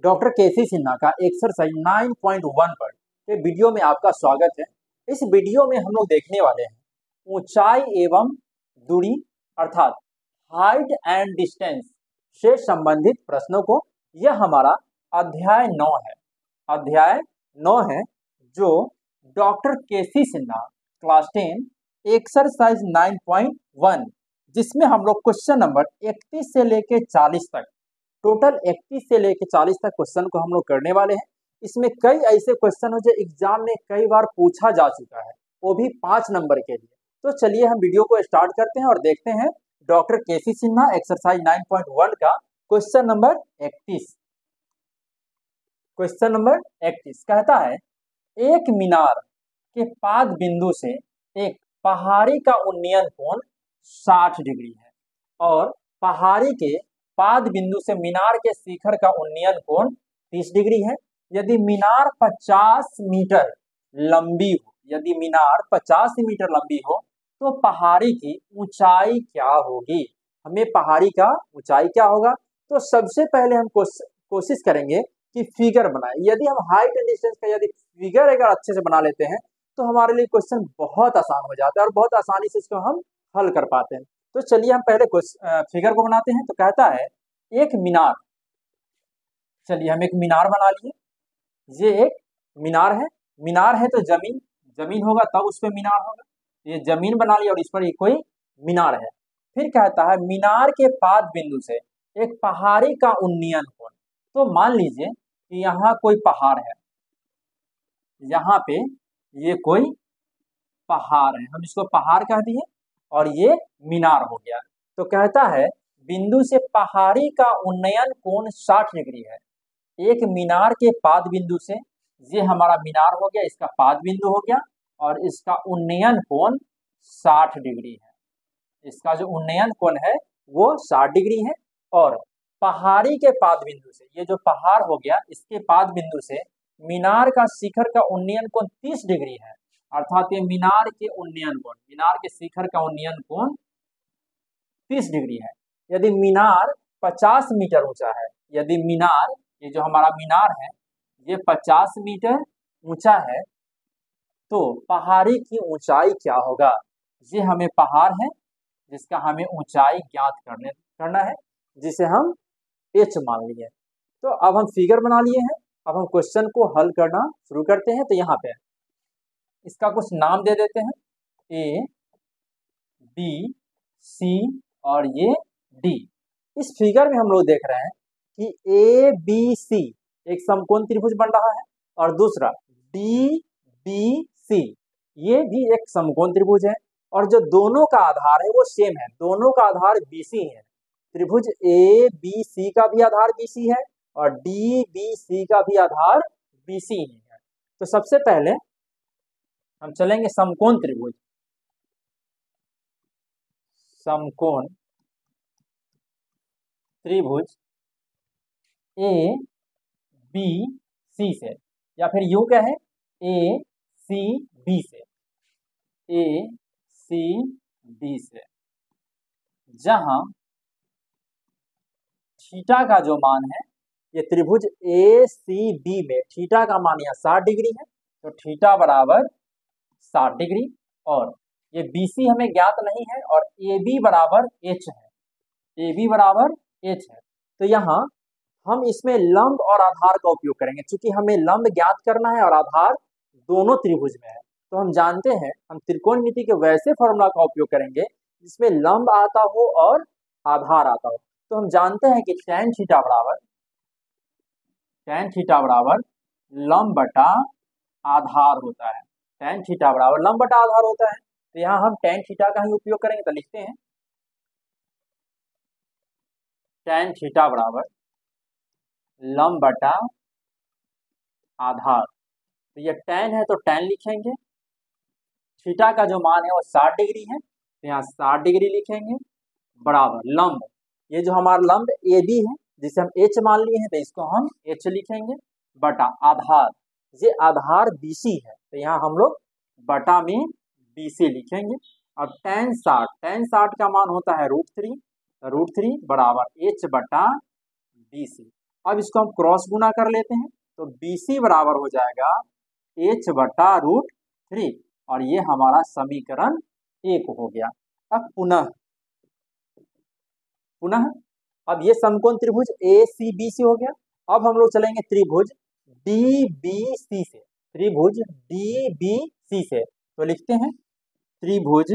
Doctor केसी सिन्हा का exercise 9.1 पर के वीडियो में आपका स्वागत है। इस वीडियो में हम लोग देखने वाले हैं ऊंचाई एवं दूरी अर्थात हाइट एंड डिस्टेंस से संबंधित प्रश्नों को। यह हमारा अध्याय 9 है। अध्याय 9 है जो डॉक्टर केसी सिन्हा क्लास 10 एक्सरसाइज 9.1 जिसमें हम लोग क्वेश्चन नंबर 31 से लेके 40 तक टोटल 31 से लेकर 40 तक क्वेश्चन को हम लोग करने वाले हैं। इसमें कई ऐसे क्वेश्चन हो जो एग्जाम में कई बार पूछा जा चुका है, वो भी 5 नंबर के लिए। तो चलिए हम वीडियो को स्टार्ट करते हैं और देखते हैं डॉक्टर केसी सिन्हा एक्सरसाइज 9.1 का क्वेश्चन नंबर 31। क्वेश्चन नंबर 31 कहता है एक मीनार के पाद बिंदु से एक पहाड़ी का उन्नयन कोण 60 डिग्री है और पहाड़ी के पाद बिंदु से मीनार के शिखर का उन्नयन कोण 30 डिग्री है। यदि मीनार 50 मीटर लंबी हो, यदि मीनार 50 मीटर लंबी हो तो पहाड़ी की ऊंचाई क्या होगी। हमें पहाड़ी का ऊंचाई क्या होगा। तो सबसे पहले हम कोशिश करेंगे कि फिगर बनाए। यदि हम हाइट एंड डिस्टेंस का यदि फिगर अगर अच्छे से बना लेते हैं तो हमारे लिए क्वेश्चन बहुत आसान हो जाता है और बहुत आसानी से इसको हम हल कर पाते हैं। तो चलिए हम पहले फिगर को बनाते हैं। तो कहता है एक मीनार, चलिए हम एक मीनार बना लिए। ये एक मीनार है। मीनार है तो जमीन जमीन होगा तब उस पर मीनार होगा। ये जमीन बना लिया और इस पर एक कोई मीनार है। फिर कहता है मीनार के पाद बिंदु से एक पहाड़ी का उन्नयन कोण। तो मान लीजिए कि यहाँ कोई पहाड़ है, यहाँ पे ये कोई पहाड़ है, हम इसको पहाड़ कह दिए और ये मीनार हो गया। तो कहता है बिंदु से पहाड़ी का उन्नयन कोण 60 डिग्री है। एक मीनार के पाद बिंदु से, ये हमारा मीनार हो गया, इसका पाद बिंदु हो गया और इसका उन्नयन कोण 60 डिग्री है। इसका जो उन्नयन कोण है वो 60 डिग्री है। और पहाड़ी के पाद बिंदु से, ये जो पहाड़ हो गया इसके पाद बिंदु से मीनार का शिखर का उन्नयन कोण 30 डिग्री है। अर्थात ये मीनार के उन्नयन कोण, मीनार के शिखर का उन्नयन कोण 30 डिग्री है। यदि मीनार 50 मीटर ऊंचा है, यदि मीनार, ये जो हमारा मीनार है ये 50 मीटर ऊंचा है तो पहाड़ी की ऊंचाई क्या होगा। ये हमें पहाड़ है जिसका हमें ऊंचाई ज्ञात करना है, जिसे हम h मान लिए। तो अब हम फिगर बना लिए हैं, अब हम क्वेश्चन को हल करना शुरू करते हैं। तो यहाँ पे इसका कुछ नाम दे देते हैं, ए बी सी और ये डी। इस फिगर में हम लोग देख रहे हैं कि ए बी सी एक समकोण त्रिभुज बन रहा है और दूसरा डी बी सी ये भी एक समकोण त्रिभुज है और जो दोनों का आधार है वो सेम है, दोनों का आधार बीसी है। त्रिभुज ए बी सी का भी आधार बीसी है और डी बी सी का भी आधार बीसी ही है। तो सबसे पहले हम चलेंगे समकोण त्रिभुज, समकोण त्रिभुज ए बी सी से, या फिर यूं कहें ए सी बी से, ए सी बी से, जहां थीटा का जो मान है, ये त्रिभुज ए सी बी में थीटा का मान यहाँ 60 डिग्री है तो थीटा बराबर 60 डिग्री और ये बी सी हमें ज्ञात नहीं है और ए बी बराबर एच है, ए बी बराबर एच है। तो यहाँ हम इसमें लंब और आधार का उपयोग करेंगे। चूंकि हमें लंब ज्ञात करना है और आधार दोनों त्रिभुज में है तो हम जानते हैं हम त्रिकोणमिति के वैसे फॉर्मूला का उपयोग करेंगे जिसमें लंब आता हो और आधार आता हो। तो हम जानते हैं कि tan थीटा बराबर लंब बटा आधार होता है। tan थीटा बराबर लंब बटा आधार होता है। तो यहाँ हम tan थीटा का ही उपयोग करेंगे। तो लिखते हैं tan थीटा बराबर लंब बटा आधार। तो ये tan है तो tan लिखेंगे, थीटा का जो मान है वो 60 डिग्री है तो यहाँ 60 डिग्री लिखेंगे बराबर लंब, ये जो हमारा लंब ए बी है जिसे हम h मान लिए हैं तो इसको हम h लिखेंगे बटा आधार, ये आधार BC है तो यहाँ हम लोग बटा में BC लिखेंगे। अब tan 60 का मान होता है √3 बराबर h बटा BC। अब इसको हम क्रॉस गुना कर लेते हैं, तो BC बराबर हो जाएगा h/√3 और ये हमारा समीकरण 1 हो गया। अब पुनः अब ये समकोण त्रिभुज ACBC हो गया। अब हम लोग चलेंगे त्रिभुज DBC से, तो लिखते हैं त्रिभुज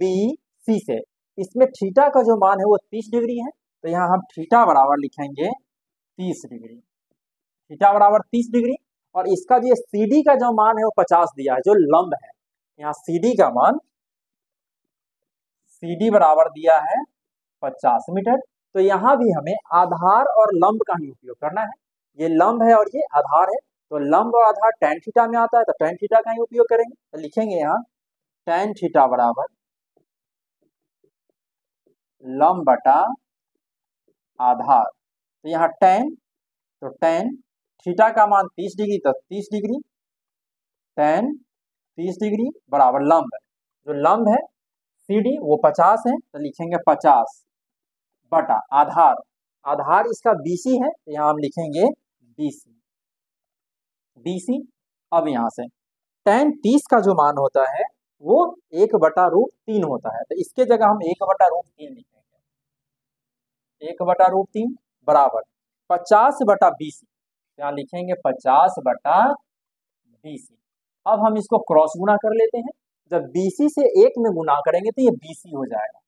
DBC से, इसमें थीटा का जो मान है वो 30 डिग्री है, तो यहाँ हम थीटा बराबर लिखेंगे 30 डिग्री, थीटा बराबर 30 डिग्री। और इसका जो CD का जो मान है वो 50 दिया है, जो लंब है। यहाँ CD का मान, CD बराबर दिया है 50 मीटर। तो यहाँ भी हमें आधार और लंब का ही उपयोग करना है। ये लंब है और ये आधार है, तो लंब और आधार tan थीटा में आता है, तो tan थीटा का ही उपयोग करेंगे। तो लिखेंगे यहाँ tan थीटा बराबर लंब बटा आधार। तो यहाँ tan थीटा का मान 30 डिग्री, तो 30 डिग्री tan 30 डिग्री बराबर लंब है, जो लंब है CD वो 50 है, तो लिखेंगे 50 बटा आधार इसका BC है, तो यहाँ हम लिखेंगे BC। अब यहाँ से tan 30 का जो मान होता है वो 1/√3 होता है, तो इसके जगह हम 1/√3 लिखेंगे, 1/√3 बराबर 50/BC, यहाँ लिखेंगे 50/BC। अब हम इसको क्रॉस गुना कर लेते हैं, जब BC से 1 में गुना करेंगे तो ये BC हो जाएगा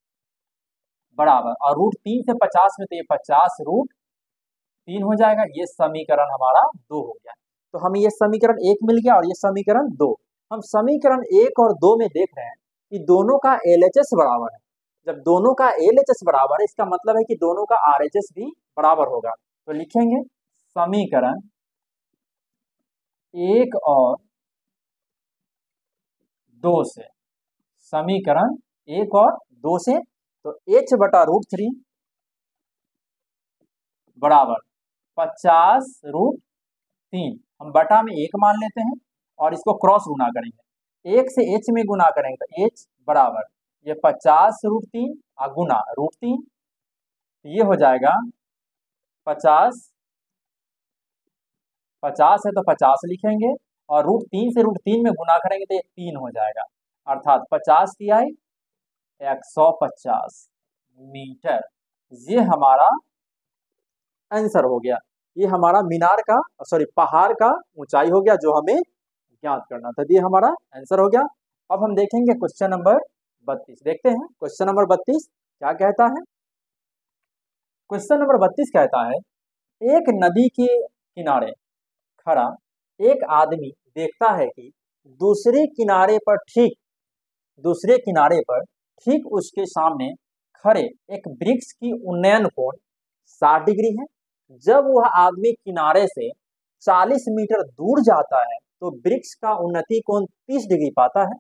बराबर, और √3 से 50 में तो ये 50√3 हो जाएगा। ये समीकरण हमारा 2 हो गया। तो हमें ये समीकरण 1 मिल गया और ये समीकरण 2। हम समीकरण 1 और 2 में देख रहे हैं कि दोनों का LHS बराबर है। जब दोनों का LHS बराबर है, इसका मतलब है कि दोनों का RHS भी बराबर होगा। तो लिखेंगे समीकरण 1 और 2 से, समीकरण 1 और 2 से, तो h/√3 बराबर 50√3, हम बटा में 1 मान लेते हैं और इसको क्रॉस गुना करेंगे, 1 से h में गुना करेंगे तो h बराबर ये 50√3 गुना √3, ये हो जाएगा 50 है तो 50 लिखेंगे, और √3 से √3 में गुना करेंगे तो ये 3 हो जाएगा, अर्थात 50 तिहाई 150 मीटर। ये हमारा आंसर हो गया। ये हमारा पहाड़ का ऊंचाई हो गया जो हमें ज्ञात करना था। ये हमारा आंसर हो गया। अब हम देखेंगे क्वेश्चन नंबर 32। देखते हैं क्वेश्चन नंबर 32 क्या कहता है। क्वेश्चन नंबर 32 कहता है, एक नदी के किनारे खड़ा एक आदमी देखता है कि दूसरे किनारे पर ठीक उसके सामने खड़े एक वृक्ष की उन्नयन कोण 60 डिग्री है। जब वह आदमी किनारे से 40 मीटर दूर जाता है तो वृक्ष का उन्नति कोण 30 डिग्री पाता है।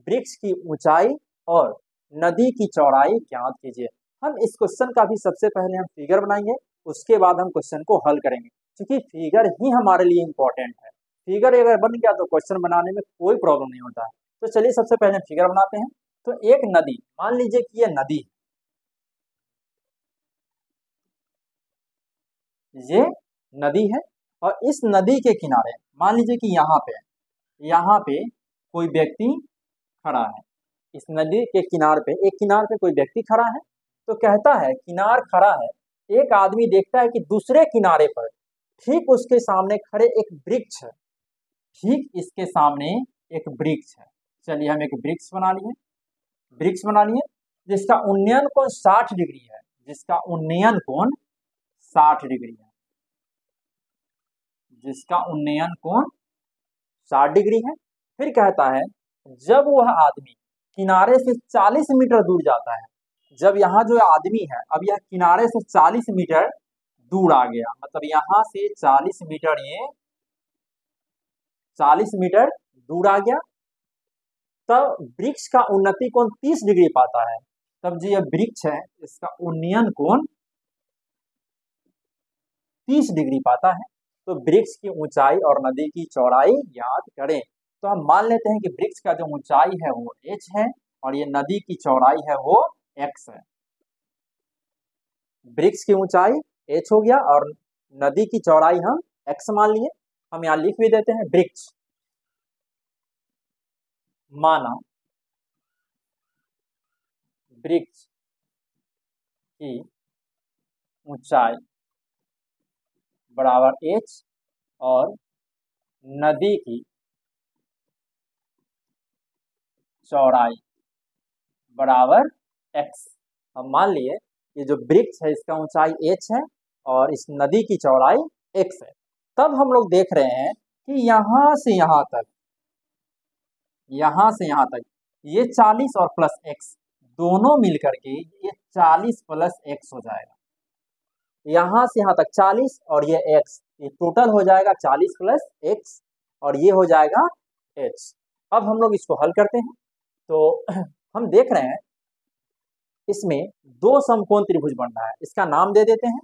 वृक्ष की ऊंचाई और नदी की चौड़ाई ज्ञात कीजिए। हम इस क्वेश्चन का भी सबसे पहले हम फिगर बनाएंगे, उसके बाद हम क्वेश्चन को हल करेंगे, क्योंकि फिगर ही हमारे लिए इंपॉर्टेंट है। फिगर अगर बन गया तो क्वेश्चन बनाने में कोई प्रॉब्लम नहीं होता है। तो चलिए सबसे पहले फिगर बनाते हैं। तो एक नदी, मान लीजिए कि ये नदी है और इस नदी के किनारे मान लीजिए कि यहाँ पे कोई व्यक्ति खड़ा है। इस नदी के एक किनार पे कोई व्यक्ति खड़ा है। तो कहता है किनार खड़ा है, एक आदमी देखता है कि दूसरे किनारे पर ठीक उसके सामने खड़े एक वृक्ष है, ठीक इसके सामने एक वृक्ष है। चलिए हम एक वृक्ष बना लिए जिसका उन्नयन कोण 60 डिग्री है, 60 डिग्री है। फिर कहता है जब वह आदमी किनारे से 40 मीटर दूर जाता है, जब यहाँ जो आदमी है अब यह किनारे से 40 मीटर दूर आ गया, मतलब यहाँ से 40 मीटर दूर आ गया, तब वृक्ष का उन्नति कोण 30 डिग्री पाता है। तब जो यह वृक्ष है इसका उन्नयन कोण 30 डिग्री पाता है। तो वृक्ष की ऊंचाई और नदी की चौड़ाई याद करें। तो हम मान लेते हैं कि वृक्ष का जो ऊंचाई है वो h है और ये नदी की चौड़ाई है वो x है। वृक्ष की ऊंचाई h हो गया और नदी की चौड़ाई हम x मान लिए। हम यहाँ लिख भी देते हैं वृक्ष माना वृक्ष की ऊंचाई बराबर h और नदी की चौड़ाई बराबर x। हम मान लिए ये जो वृक्ष है इसका ऊंचाई h है और इस नदी की चौड़ाई x है। तब हम लोग देख रहे हैं कि यहाँ से यहाँ तक ये 40 और प्लस x दोनों मिलकर के ये 40 प्लस x हो जाएगा। यहाँ से यहाँ तक 40 और ये x, ये टोटल हो जाएगा 40 प्लस x और ये हो जाएगा h। अब हम लोग इसको हल करते हैं तो हम देख रहे हैं इसमें दो समकोण त्रिभुज बन रहा है। इसका नाम दे देते हैं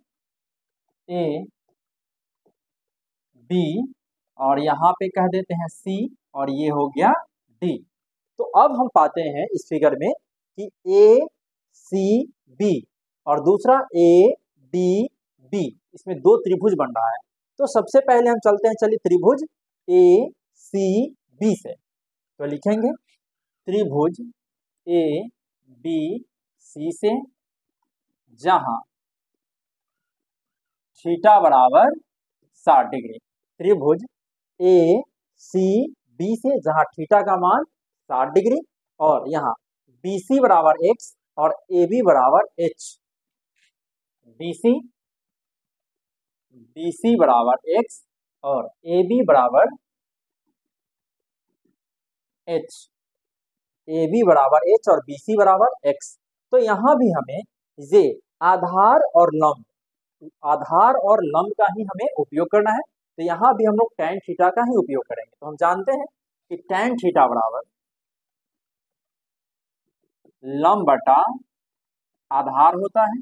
ए बी और यहाँ पे कह देते हैं सी और ये हो गया डी। तो अब हम पाते हैं इस फिगर में कि ए सी बी और दूसरा ए डी बी, इसमें दो त्रिभुज बन रहा है। तो सबसे पहले हम चलते हैं, चलिए त्रिभुज ए सी बी से। तो लिखेंगे त्रिभुज ए बी सी से जहां थीटा बराबर 60 डिग्री। त्रिभुज ए सी बी से जहां थीटा का मान 60 डिग्री और यहाँ बी सी बराबर x और ए बी बराबर h। बी सी बराबर x और ए बी बराबर h। ए बी बराबर h और बी सी बराबर x। तो यहाँ भी हमें ये आधार और लंब का ही हमें उपयोग करना है। तो यहाँ भी हम लोग tan थीटा का ही उपयोग करेंगे। तो हम जानते हैं कि tan थीटा बराबर लंब बटा आधार होता है।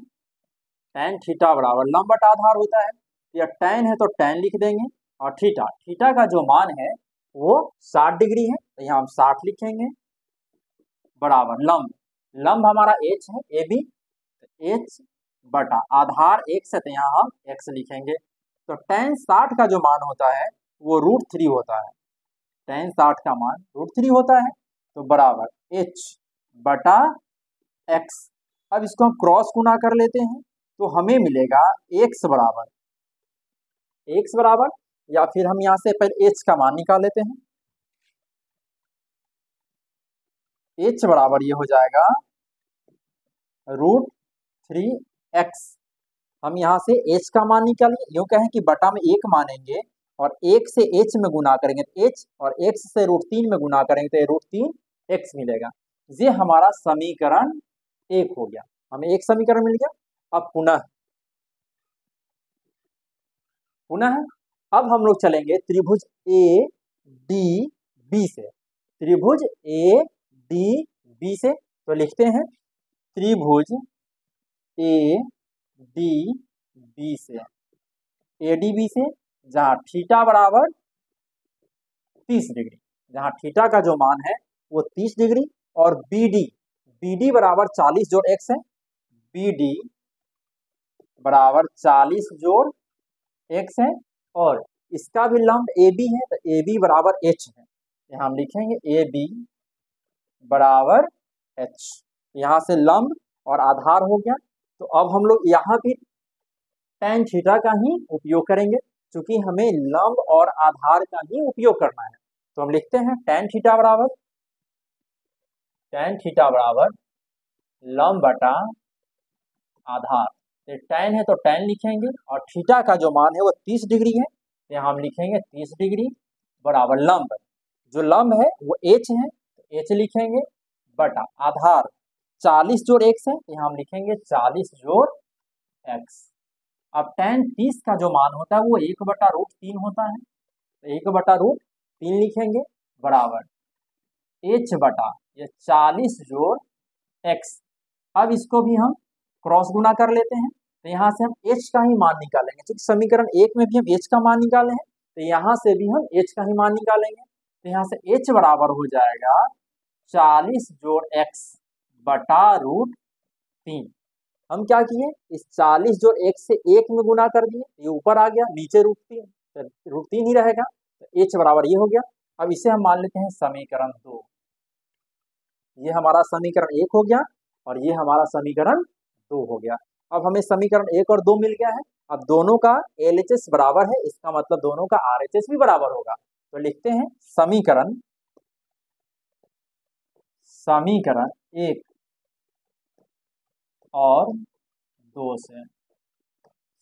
tan थीटा बराबर लंब बटा आधार होता है। या tan है तो tan लिख देंगे और थीटा का जो मान है वो 60 डिग्री है तो यहाँ हम 60 लिखेंगे बराबर लंब हमारा h है ए बी, h बटा आधार x है तो यहाँ हम x लिखेंगे। तो tan 60 का जो मान होता है वो √3 होता है। tan 60 का मान √3 होता है तो बराबर h बटा x। अब इसको हम क्रॉस गुना कर लेते हैं तो हमें मिलेगा x बराबर या फिर हम यहाँ से पहले h का मान निकाल लेते हैं। h बराबर ये हो जाएगा √3x। हम यहाँ से h का मान निकालिए, यूँ कहें कि बटा में 1 मानेंगे और 1 से h में गुना करेंगे तो h और x से √3 में गुना करेंगे तो √3x मिलेगा। ये हमारा समीकरण 1 हो गया, हमें एक समीकरण मिल गया। अब पुनः अब हम लोग चलेंगे त्रिभुज ए डी बी से। त्रिभुज ए डी बी से तो लिखते हैं त्रिभुज ए डी बी से, ए डी बी से जहाँ थीटा बराबर 30 डिग्री, जहाँ थीटा का जो मान है वो 30 डिग्री और बी डी बराबर 40 जोड़ x है। बी डी बराबर 40 जोड़ x है और इसका भी लंब ए बी है तो ए बी बराबर h है। यहाँ हम लिखेंगे ए बी बराबर h। यहाँ से लंब और आधार हो गया। तो अब हम लोग यहाँ भी tan थीटा का ही उपयोग करेंगे क्योंकि हमें लंब और आधार का ही उपयोग करना है। तो हम लिखते हैं tan थीटा बराबर लंब बटा आधार। tan है तो tan लिखेंगे और थीटा का जो मान है वो 30 डिग्री है। यहाँ हम लिखेंगे 30 डिग्री बराबर लंब, जो लंब है वो h है तो h लिखेंगे बटा आधार 40 जोड़ x है, यहाँ हम लिखेंगे 40 जोड़ x। अब tan 30 का जो मान होता है वो 1/√3 होता है तो 1/√3 लिखेंगे बराबर h बटा ये 40 जोड़ x। अब इसको भी हम क्रॉस गुना कर लेते हैं तो यहाँ से हम h का ही मान निकालेंगे, क्योंकि समीकरण 1 में भी हम h का मान निकाले हैं तो यहाँ से भी हम h का ही मान निकालेंगे। तो यहाँ से h बराबर हो जाएगा 40 जोड़ x बटा √3। हम क्या किए, इस 40 जोड़ x से 1 में गुना कर दिए, ये ऊपर आ गया, नीचे √3, तो √3 ही रहेगा, तो h बराबर ये हो गया। अब इसे हम मान लेते हैं समीकरण 2। ये हमारा समीकरण 1 हो गया और ये हमारा समीकरण 2 हो गया। अब हमें समीकरण 1 और 2 मिल गया है। अब दोनों का LHS बराबर है, इसका मतलब दोनों का RHS भी बराबर होगा। तो लिखते हैं समीकरण 1 और 2 से,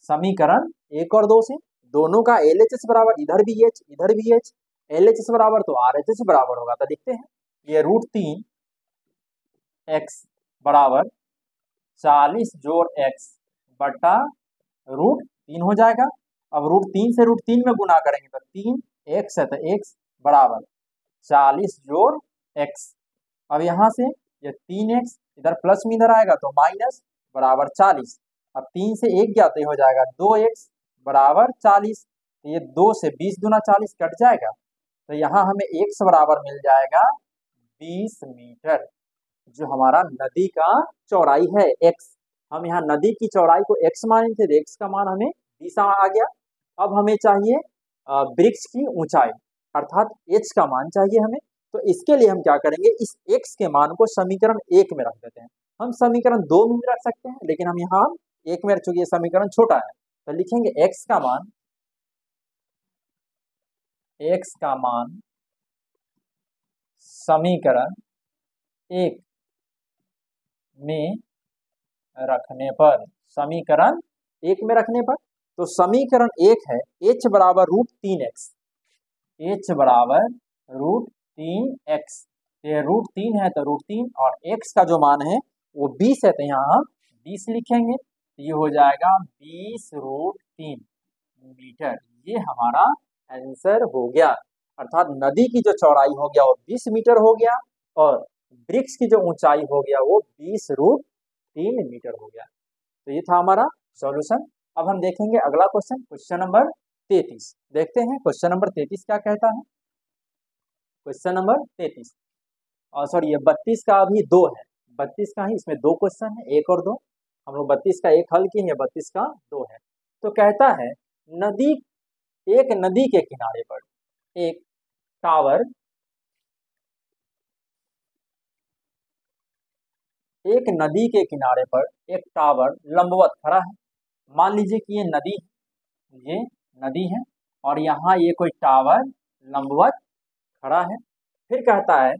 समीकरण 1 और 2 से दोनों का LHS बराबर, इधर भी H इधर भी H, LHS बराबर तो RHS बराबर होगा। तो लिखते हैं ये √3 x बराबर 40 जोड़ x बटा √3 हो जाएगा। अब √3 से √3 में गुना करेंगे तो 3x है, तो x बराबर 40 जोड़ x। अब यहाँ से ये 3x इधर प्लस में इधर आएगा तो माइनस बराबर 40। अब 3 से 1 गया तो ये हो जाएगा 2x बराबर 40। तो ये 2 से 20 दूना 40 कट जाएगा, तो यहाँ हमें x बराबर मिल जाएगा 20 मीटर, जो हमारा नदी का चौड़ाई है x। हम यहाँ नदी की चौड़ाई को x माने थे, x का मान हमें 20 आ गया। अब हमें चाहिए वृक्ष की ऊंचाई, अर्थात h का मान चाहिए हमें। तो इसके लिए हम क्या करेंगे, इस x के मान को समीकरण 1 में रख देते हैं। हम समीकरण 2 में भी रख सकते हैं, लेकिन हम यहाँ 1 में रख, चूंकि ये समीकरण छोटा है, तो लिखेंगे x का मान समीकरण 1 में रखने पर, समीकरण 1 में रखने पर, तो समीकरण 1 है h बराबर √3x, h बराबर √3x, ये √3 है तो √3 और x का जो मान है वो 20 है, तो यहाँ हम 20 लिखेंगे, ये हो जाएगा 20 √3 मीटर। ये हमारा आंसर हो गया, अर्थात नदी की जो चौड़ाई हो गया वो 20 मीटर हो गया और वृक्ष की जो ऊंचाई हो गया वो 20 √3 मीटर हो गया। तो ये था हमारा सॉल्यूशन। अब हम देखेंगे अगला क्वेश्चन, क्वेश्चन नंबर 33। देखते हैं क्वेश्चन नंबर 33 क्या कहता है। क्वेश्चन नंबर 33 और सॉरी ये 32 का अभी 2 है, 32 का ही इसमें 2 क्वेश्चन है, 1 और 2। हम लोग 32 का 1 हल किए, 32 का 2 है। तो कहता है नदी, एक नदी के किनारे पर एक टावर, एक नदी के किनारे पर एक टावर लंबवत खड़ा है। मान लीजिए कि ये नदी है और यहाँ ये कोई टावर लंबवत खड़ा है। फिर कहता है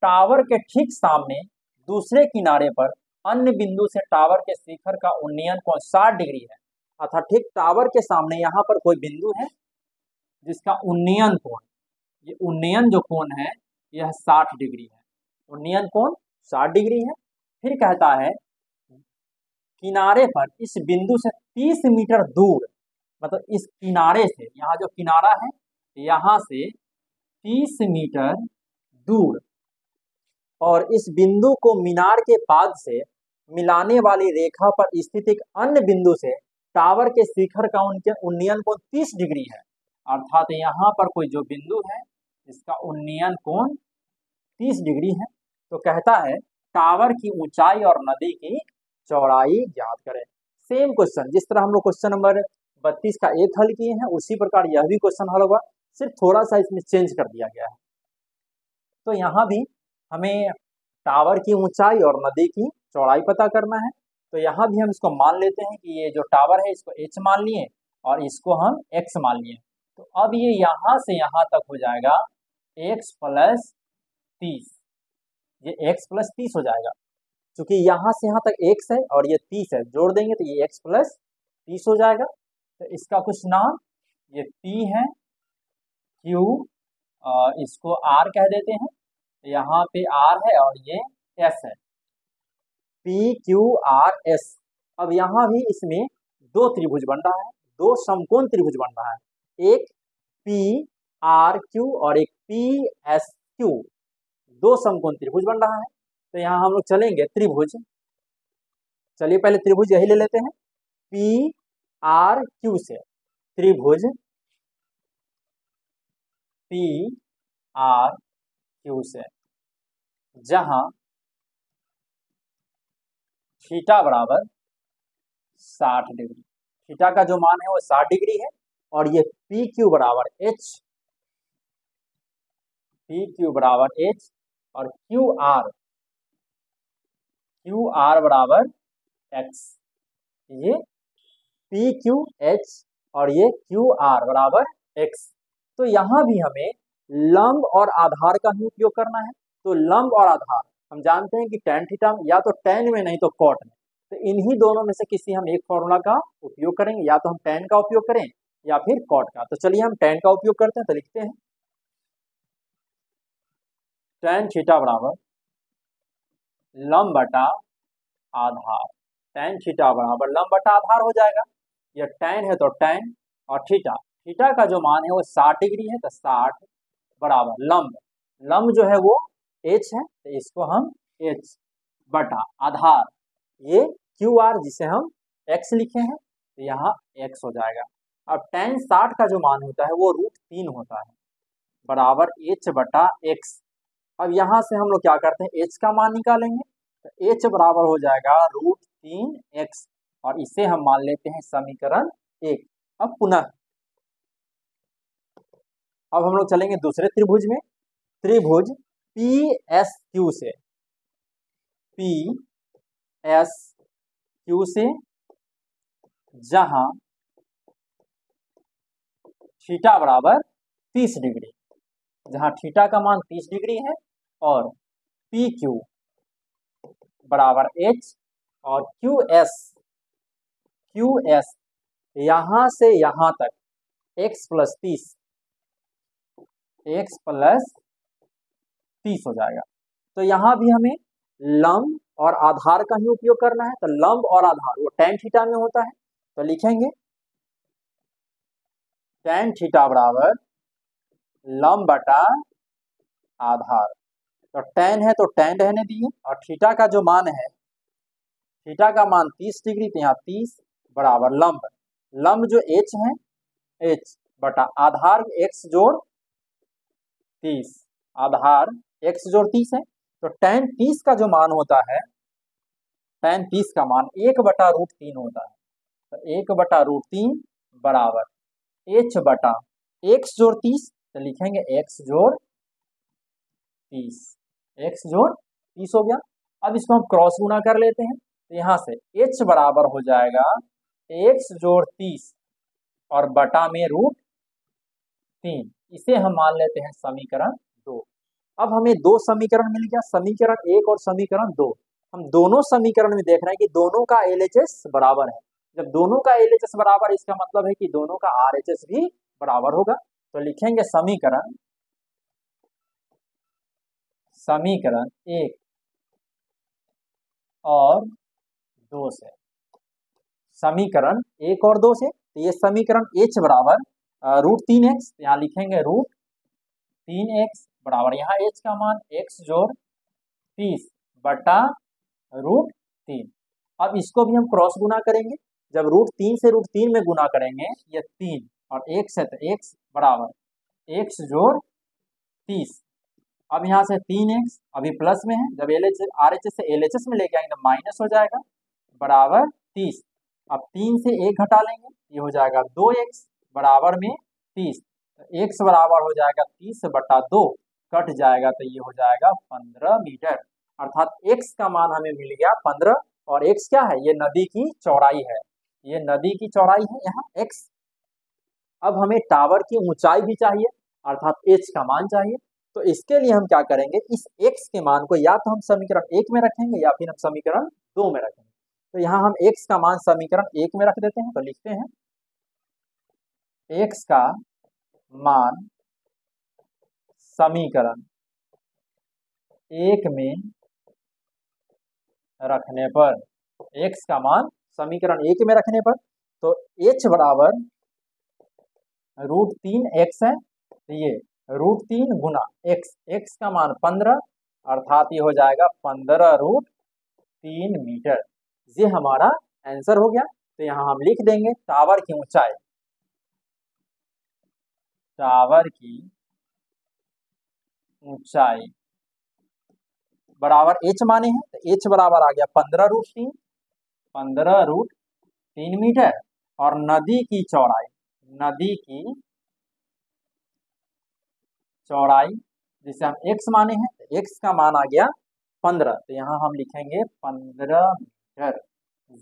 टावर के ठीक सामने दूसरे किनारे पर अन्य बिंदु से टावर के शिखर का उन्नयन कोण 60 डिग्री है। अर्थात ठीक टावर के सामने यहाँ पर कोई बिंदु है जिसका उन्नयन कोण, ये उन्नयन जो कोण है यह 60 डिग्री है, उन्नयन कोण 60 डिग्री है। फिर कहता है किनारे पर इस बिंदु से 30 मीटर दूर, मतलब इस किनारे से, यहाँ जो किनारा है यहाँ से 30 मीटर दूर, और इस बिंदु को मीनार के पाद से मिलाने वाली रेखा पर स्थित एक अन्य बिंदु से टावर के शिखर का उनके उन्नयन कोण 30 डिग्री है। अर्थात यहाँ पर कोई जो बिंदु है इसका उन्नयन कोण 30 डिग्री है। तो कहता है टावर की ऊंचाई और नदी की चौड़ाई ज्ञात करें। सेम क्वेश्चन, जिस तरह हम लोग क्वेश्चन नंबर 32 का 1 हल किए हैं उसी प्रकार यह भी क्वेश्चन हल होगा, सिर्फ थोड़ा सा इसमें चेंज कर दिया गया है। तो यहाँ भी हमें टावर की ऊंचाई और नदी की चौड़ाई पता करना है। तो यहाँ भी हम इसको मान लेते हैं कि ये जो टावर है इसको h मान लिए और इसको हम x मान लिए। तो अब ये यहाँ से यहाँ तक हो जाएगा x प्लस 30, ये x प्लस 30 हो जाएगा। क्योंकि यहाँ से यहाँ तक x है और ये 30 है, जोड़ देंगे तो ये x प्लस 30 हो जाएगा। तो इसका कुछ नाम, ये P है, Q, इसको R कह देते हैं, यहाँ पे R है और ये S है, PQRS। अब यहाँ भी इसमें दो त्रिभुज बन रहा है, दो समकोण त्रिभुज बन रहा है, एक PRQ और एक PSQ, दो समकोण त्रिभुज बन रहा है। तो यहाँ हम लोग चलेंगे त्रिभुज, चलिए पहले त्रिभुज यही ले लेते हैं, PRQ से त्रिभुज PRQ से जहां थीटा बराबर 60 डिग्री। थीटा का जो मान है वो 60 डिग्री है और ये पी क्यू बराबर एच, पी क्यू बराबर एच और क्यू आर बराबर एक्स। ये पी क्यू एच और ये क्यू आर बराबर एक्स। तो यहाँ भी हमें लंब और आधार का ही उपयोग करना है। तो लंब और आधार हम जानते हैं कि tan थीटा या तो tan में नहीं तो cot में, तो इन्हीं दोनों में से किसी हम एक फॉर्मूला का उपयोग करेंगे, या तो हम tan का उपयोग करें या फिर cot का। तो चलिए हम tan का उपयोग करते हैं। तो लिखते हैं tan थीटा बराबर लंब बटा आधार। tan थीटा बराबर लंब बटा आधार हो जाएगा। यह tan है तो tan और थीटा, थीटा का जो मान है वो 60 डिग्री है, तो 60 बराबर लंब, लंब जो है वो h है, तो इसको हम h बटा आधार, ये क्यू आर जिसे हम x लिखे हैं, तो यहाँ x हो जाएगा। अब tan 60 का जो मान होता है वो √3 होता है, बराबर h बटा x। अब यहाँ से हम लोग क्या करते हैं, h का मान निकालेंगे, तो h बराबर हो जाएगा √3x और इसे हम मान लेते हैं समीकरण 1। अब पुनः अब हम लोग चलेंगे दूसरे त्रिभुज में, त्रिभुज पी एस क्यू से, पी एस क्यू से जहां थीटा बराबर 30 डिग्री, जहां थीटा का मान 30 डिग्री है और पी क्यू बराबर एच और क्यू एस यहां से यहां तक x प्लस 30 हो जाएगा। तो यहाँ भी हमें लंब और आधार का ही उपयोग करना है। तो लंब और आधार वो tan थीटा में होता है, तो लिखेंगे tan थीटा बराबर लंब बटा आधार। तो tan है तो tan रहने दिए और थीटा का जो मान है, थीटा का मान 30 डिग्री, तो यहाँ 30 बराबर लंब, लंब जो h है h बटा आधार x जोड़ 30, आधार x जोड़ 30 है। तो tan 30 का जो मान होता है, tan 30 का मान 1/√3 होता है, तो 1/√3 बराबर h बटा x जोड़ 30, तो लिखेंगे x जोड़ 30, x जोड़ 30 हो गया। अब इसको हम क्रॉस गुना कर लेते हैं, तो यहाँ से h बराबर हो जाएगा x जोड़ 30 और बटा में √3, इसे हम मान लेते हैं समीकरण 2। अब हमें दो समीकरण मिल गया, समीकरण 1 और समीकरण 2। हम दोनों समीकरण में देख रहे हैं कि दोनों का LHS बराबर है। जब दोनों का LHS बराबर, इसका मतलब है कि दोनों का RHS भी बराबर होगा। तो लिखेंगे समीकरण 1 और 2 से, समीकरण 1 और 2 से, तो ये समीकरण h बराबर √3x, यहाँ लिखेंगे √3x बराबर, यहाँ h का मान x जोड़ 30 बटा √3। अब इसको भी हम क्रॉस गुना करेंगे, जब √3 से √3 में गुना करेंगे, ये 3 और x है तो x बराबर x जोड़ 30। अब यहाँ से 3x अभी प्लस में है, जब RHS से LHS में लेके आएंगे तो माइनस हो जाएगा, बराबर 30। अब 3 से 1 घटा लेंगे, ये हो जाएगा 2x बराबर में 30, तो x बराबर हो जाएगा 30/2, कट जाएगा तो ये हो जाएगा 15 मीटर। अर्थात x का मान हमें मिल गया 15, और x क्या है, ये नदी की चौड़ाई है, ये नदी की चौड़ाई है यहाँ x। अब हमें टावर की ऊंचाई भी चाहिए, अर्थात h का मान चाहिए। तो इसके लिए हम क्या करेंगे, इस x के मान को या तो हम समीकरण 1 में रखेंगे या फिर हम समीकरण 2 में रखेंगे। तो यहाँ हम x का मान समीकरण 1 में रख देते हैं, तो लिखते हैं x का मान समीकरण 1 में रखने पर, x का मान समीकरण 1 में रखने पर, तो h बराबर √3x है, तो ये √3 गुना x का मान 15, अर्थात ये हो जाएगा 15√3 मीटर। ये हमारा आंसर हो गया। तो यहाँ हम लिख देंगे टावर की ऊंचाई, टावर की ऊंचाई बराबर h माने हैं, तो h बराबर आ गया 15√3, 15√3 मीटर। और नदी की चौड़ाई, नदी की चौड़ाई जिसे हम x माने हैं, तो x का मान आ गया 15, तो यहाँ हम लिखेंगे 15 मीटर।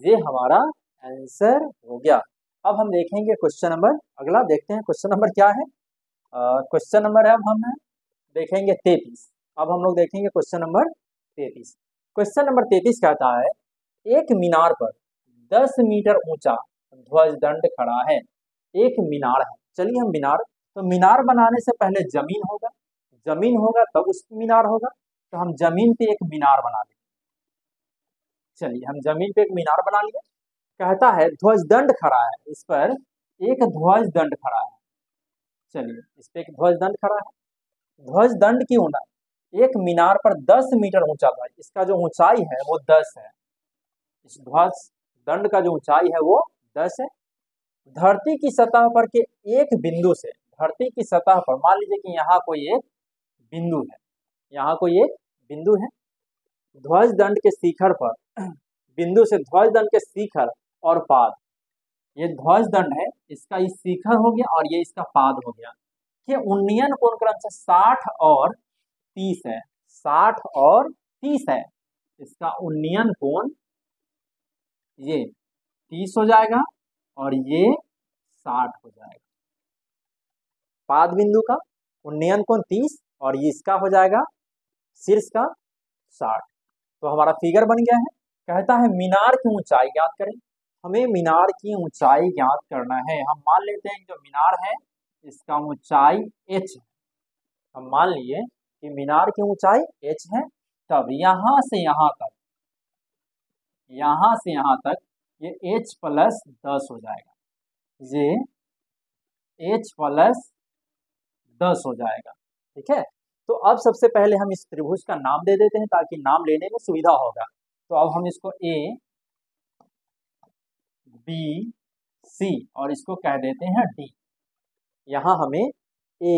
ये हमारा आंसर हो गया। अब हम देखेंगे क्वेश्चन नंबर अगला, देखते हैं क्वेश्चन नंबर क्या है। क्वेश्चन नंबर अब हम देखेंगे 33। अब हम लोग देखेंगे क्वेश्चन नंबर 33। क्वेश्चन नंबर 33 कहता है एक मीनार पर 10 मीटर ऊंचा ध्वज दंड खड़ा है। एक मीनार है, चलिए हम मीनार, तो मीनार बनाने से पहले जमीन होगा, जमीन होगा तब उस मीनार होगा, तो हम जमीन पे एक मीनार बना लेंगे। चलिए हम जमीन पे एक मीनार बना लिए। कहता है ध्वज दंड खड़ा है, इस पर एक ध्वज दंड खड़ा है। चलिए इस पे एक ध्वज दंड खड़ा है। ध्वज दंड की ऊंचाई, एक मीनार पर 10 मीटर ऊंचा ध्वज, इसका जो ऊंचाई है वो 10 है। इस ध्वज दंड का जो ऊंचाई है वो 10 है। धरती की सतह पर के एक बिंदु से, धरती की सतह पर मान लीजिए कि यहाँ कोई एक बिंदु है, यहाँ कोई एक बिंदु है, ध्वज दंड के शिखर पर बिंदु से ध्वज दंड के शिखर और पाद, ये ध्वज दंड है, इसका इस शिखर हो गया और ये इसका पाद हो गया, ये उन्नयन कोण क्रमशः 60 और 30 है, 60 और 30 है। इसका उन्नयन कोण ये 30 हो जाएगा और ये 60 हो जाएगा। पाद बिंदु का उन्नयन कोण 30 और ये इसका हो जाएगा शीर्ष का 60। तो हमारा फिगर बन गया है। कहता है मीनार की ऊंचाई ज्ञात करें। हमें मीनार की ऊंचाई ज्ञात करना है। हम मान लेते हैं जो मीनार है इसका ऊंचाई h है। हम मान लिए कि मीनार की ऊंचाई h है, तब यहाँ से यहाँ तक, यहाँ से यहाँ तक ये h + 10 हो जाएगा, ये h + 10 हो जाएगा। ठीक है, तो अब सबसे पहले हम इस त्रिभुज का नाम दे देते हैं ताकि नाम लेने में सुविधा होगा। तो अब हम इसको A B C और इसको कह देते हैं D। यहाँ हमें A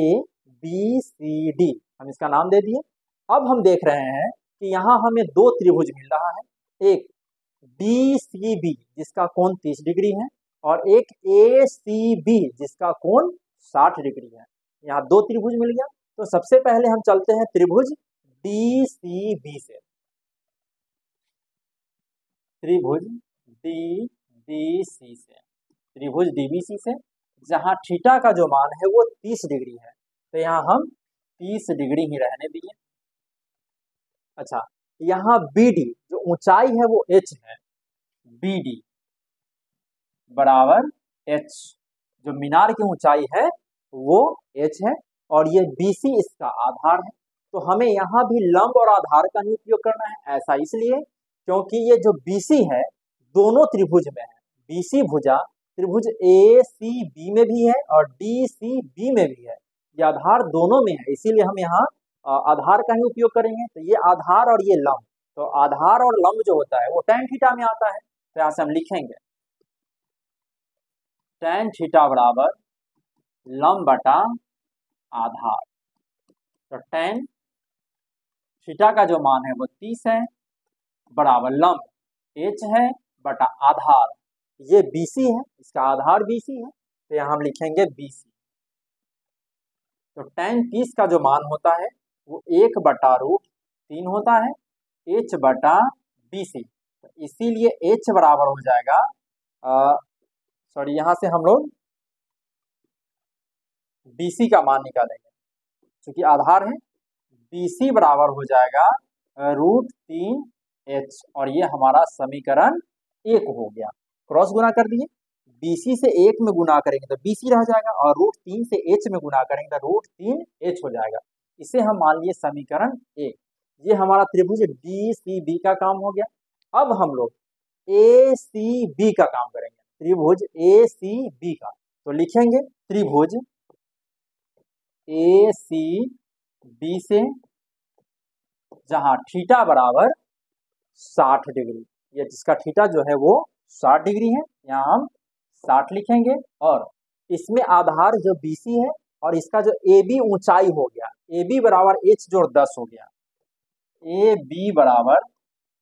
B C D हम इसका नाम दे दिए। अब हम देख रहे हैं कि यहाँ हमें दो त्रिभुज मिल रहा है, एक DCB जिसका कोण 30 डिग्री है और एक ACB जिसका कोण 60 डिग्री है। यहाँ दो त्रिभुज मिल गया। तो सबसे पहले हम चलते हैं त्रिभुज DCB से, त्रिभुज DBC से, त्रिभुज DBC से, जहाँ थीटा का जो मान है वो 30 डिग्री है, तो यहाँ हम 30 डिग्री ही रहने दिए। अच्छा, यहाँ BD जो ऊंचाई है वो h है, BD बराबर h, जो मीनार की ऊंचाई है वो h है और ये BC इसका आधार है। तो हमें यहाँ भी लंब और आधार का ही उपयोग करना है। ऐसा इसलिए क्योंकि ये जो BC है दोनों त्रिभुज में है, BC भुजा त्रिभुज ACB में भी है और DCB में भी है, ये आधार दोनों में है, इसीलिए हम यहाँ आधार का ही उपयोग करेंगे। तो ये आधार और ये लंब, तो आधार और लंब जो होता है वो tan थीटा में आता है, तो यहाँ से हम लिखेंगे tan थीटा बराबर लंब बटा आधार। तो tan थीटा का जो मान है वो 30 है बराबर लंब h है बटा आधार, ये BC है, इसका आधार BC है, तो यहाँ हम लिखेंगे BC। तो tan 30 का जो मान होता है वो 1/√3 होता है h बटा BC, तो इसीलिए h बराबर हो जाएगा, सॉरी यहाँ से हम लोग BC का मान निकालेंगे क्योंकि आधार है, BC बराबर हो जाएगा √3h और ये हमारा समीकरण 1 हो गया। क्रॉस गुना कर दिए, BC से 1 में गुना करेंगे तो BC रह जाएगा और √3 से h में गुना करेंगे तो √3h हो जाएगा। इसे हम मान लिए समीकरण 1। ये हमारा त्रिभुज DCB का काम हो गया। अब हम लोग ACB का काम करेंगे, त्रिभुज ACB का। तो लिखेंगे त्रिभुज ACB से जहां थीटा बराबर 60 डिग्री, ये जिसका थीटा जो है वो 60 डिग्री है, यहाँ हम 60 लिखेंगे और इसमें आधार जो BC है और इसका जो AB ऊंचाई हो गया, AB बराबर h जोड़ 10 हो गया, ए बी बराबर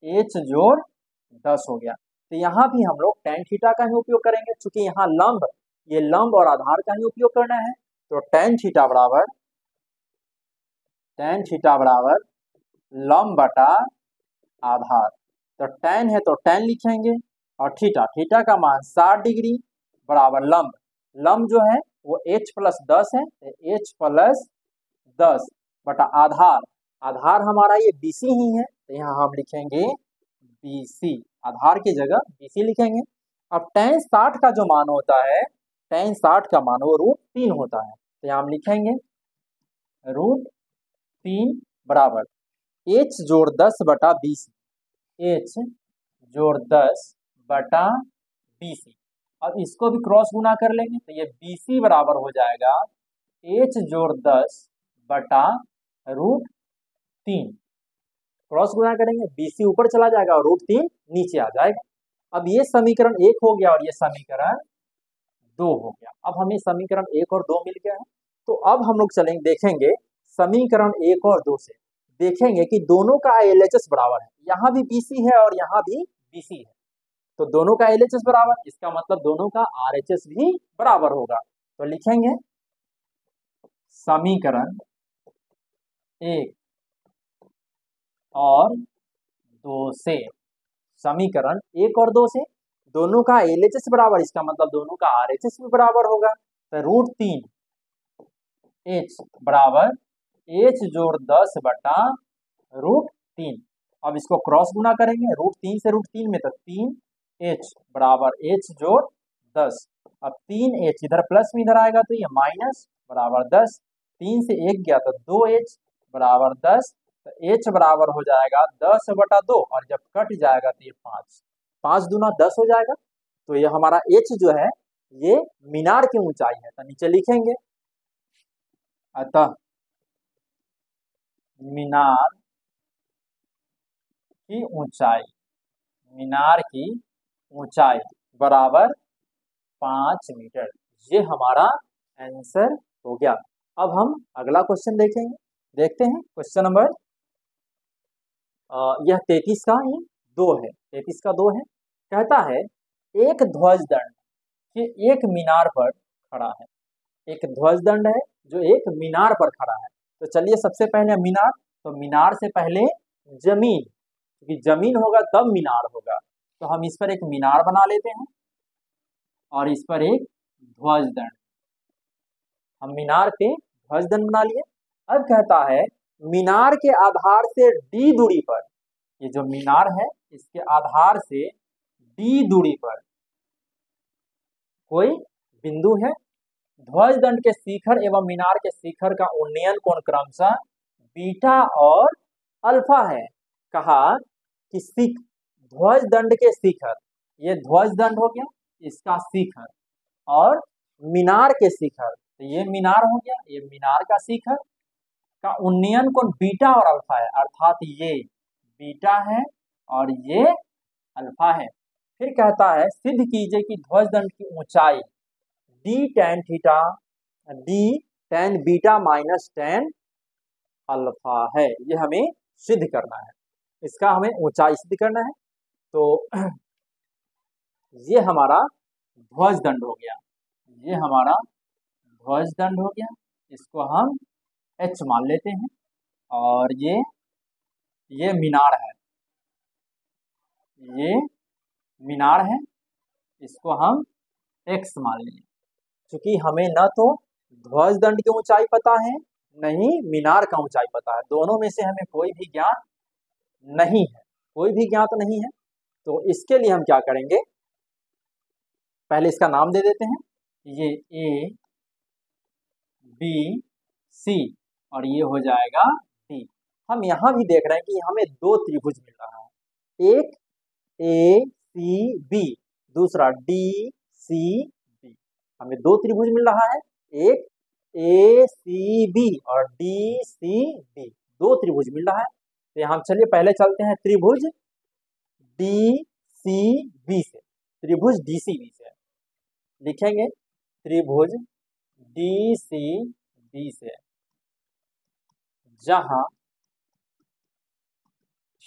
एच जोड़ 10 हो गया। तो यहाँ भी हम लोग tan थीटा का ही उपयोग करेंगे, क्योंकि यहाँ लंब, ये लंब और आधार का ही उपयोग करना है। तो tan थीटा बराबर लंब बटा आधार। तो tan है तो tan लिखेंगे, और थीटा का मान 60 डिग्री बराबर लंब, लंब जो है वो h प्लस 10 है, h प्लस 10 बटा आधार, आधार हमारा ये BC ही है, तो यहाँ हम लिखेंगे BC, आधार की जगह BC लिखेंगे। अब tan 60 का जो मान होता है, tan 60 का मान वो √3 होता है, तो यहाँ हम लिखेंगे √3 बराबर h जोड़ 10 बटा BC, h जोड़ 10 बटा BC। अब इसको भी क्रॉस गुना कर लेंगे, तो ये BC बराबर हो जाएगा h जोड़ 10 बटा √3, क्रॉस गुना करेंगे, BC ऊपर चला जाएगा और √3 नीचे आ जाएगा। अब ये समीकरण 1 हो गया और ये समीकरण 2 हो गया। अब हमें समीकरण 1 और 2 मिल गया है। तो अब हम लोग चलेंगे, देखेंगे समीकरण 1 और 2 से, देखेंगे कि दोनों का LHS बराबर है, यहाँ भी BC है और यहाँ भी BC है, तो दोनों का LHS बराबर, इसका मतलब दोनों का RHS भी बराबर होगा। तो लिखेंगे समीकरण 1 और 2 से, समीकरण 1 और 2 से दोनों का LHS बराबर, इसका मतलब दोनों का RHS भी बराबर होगा। तो √3 h बराबर h जोड़ 10 बटा √3। अब इसको क्रॉस गुना करेंगे, √3 से √3 में, तो 3h बराबर h जोड़ 10। अब 3h इधर प्लस में इधर आएगा तो ये माइनस बराबर 10, 3 से 1 गया तो 2h बराबर 10, तो h बराबर हो जाएगा 10 बटा 2, और जब कट जाएगा तो ये 5 दूना 10 हो जाएगा। तो ये हमारा h जो है ये मीनार की ऊंचाई है, तो नीचे लिखेंगे अतः मीनार की ऊंचाई, मीनार की ऊंचाई बराबर 5 मीटर, ये हमारा आंसर हो गया। अब हम अगला क्वेश्चन देखेंगे, देखते हैं क्वेश्चन नंबर यह 33 का ही 2 है, 33 का 2 है। कहता है एक ध्वज दंड के एक मीनार पर खड़ा है, एक ध्वज दंड है जो एक मीनार पर खड़ा है। तो चलिए सबसे पहले मीनार, तो मीनार से पहले जमीन, क्योंकि जमीन होगा तब मीनार होगा, तो हम इस पर एक मीनार बना लेते हैं और इस पर एक ध्वज दंड, हम मीनार पे ध्वज दंड बना लिए। अब कहता है मीनार के आधार से d दूरी पर, ये जो मीनार है इसके आधार से d दूरी पर कोई बिंदु है, ध्वज दंड के शिखर एवं मीनार के शिखर का उन्नयन कोण क्रमशः बीटा और अल्फा है। कहा कि ध्वज दंड के शिखर, ये ध्वज दंड हो गया, इसका शिखर, और मीनार के शिखर, तो ये मीनार हो गया, ये मीनार का शिखर का उन्नयन कोण बीटा और अल्फा है, अर्थात ये बीटा है और ये अल्फा है। फिर कहता है सिद्ध कीजिए कि ध्वज दंड की ऊंचाई d tan theta, d tan beta minus tan alpha है, ये हमें सिद्ध करना है, इसका हमें ऊंचाई सिद्ध करना है। तो ये हमारा ध्वज दंड हो गया, ये हमारा ध्वज दंड हो गया, इसको हम h मान लेते हैं, और ये मीनार है, ये मीनार है, इसको हम x मान लिए, क्योंकि हमें न तो ध्वज दंड की ऊंचाई पता है, नहीं मीनार का ऊंचाई पता है, दोनों में से हमें कोई भी ज्ञात नहीं है, कोई भी ज्ञात नहीं है। तो इसके लिए हम क्या करेंगे, पहले इसका नाम दे देते हैं, ये A B C और ये हो जाएगा D। हम यहाँ भी देख रहे हैं कि हमें दो त्रिभुज मिल रहा है, एक ACB, दूसरा DCB, हमें दो त्रिभुज मिल रहा है, एक ACB और DCB, दो त्रिभुज मिल रहा है। तो यहाँ चलिए पहले चलते हैं त्रिभुज DCB से, त्रिभुज DCB से लिखेंगे, त्रिभुज DCB से जहां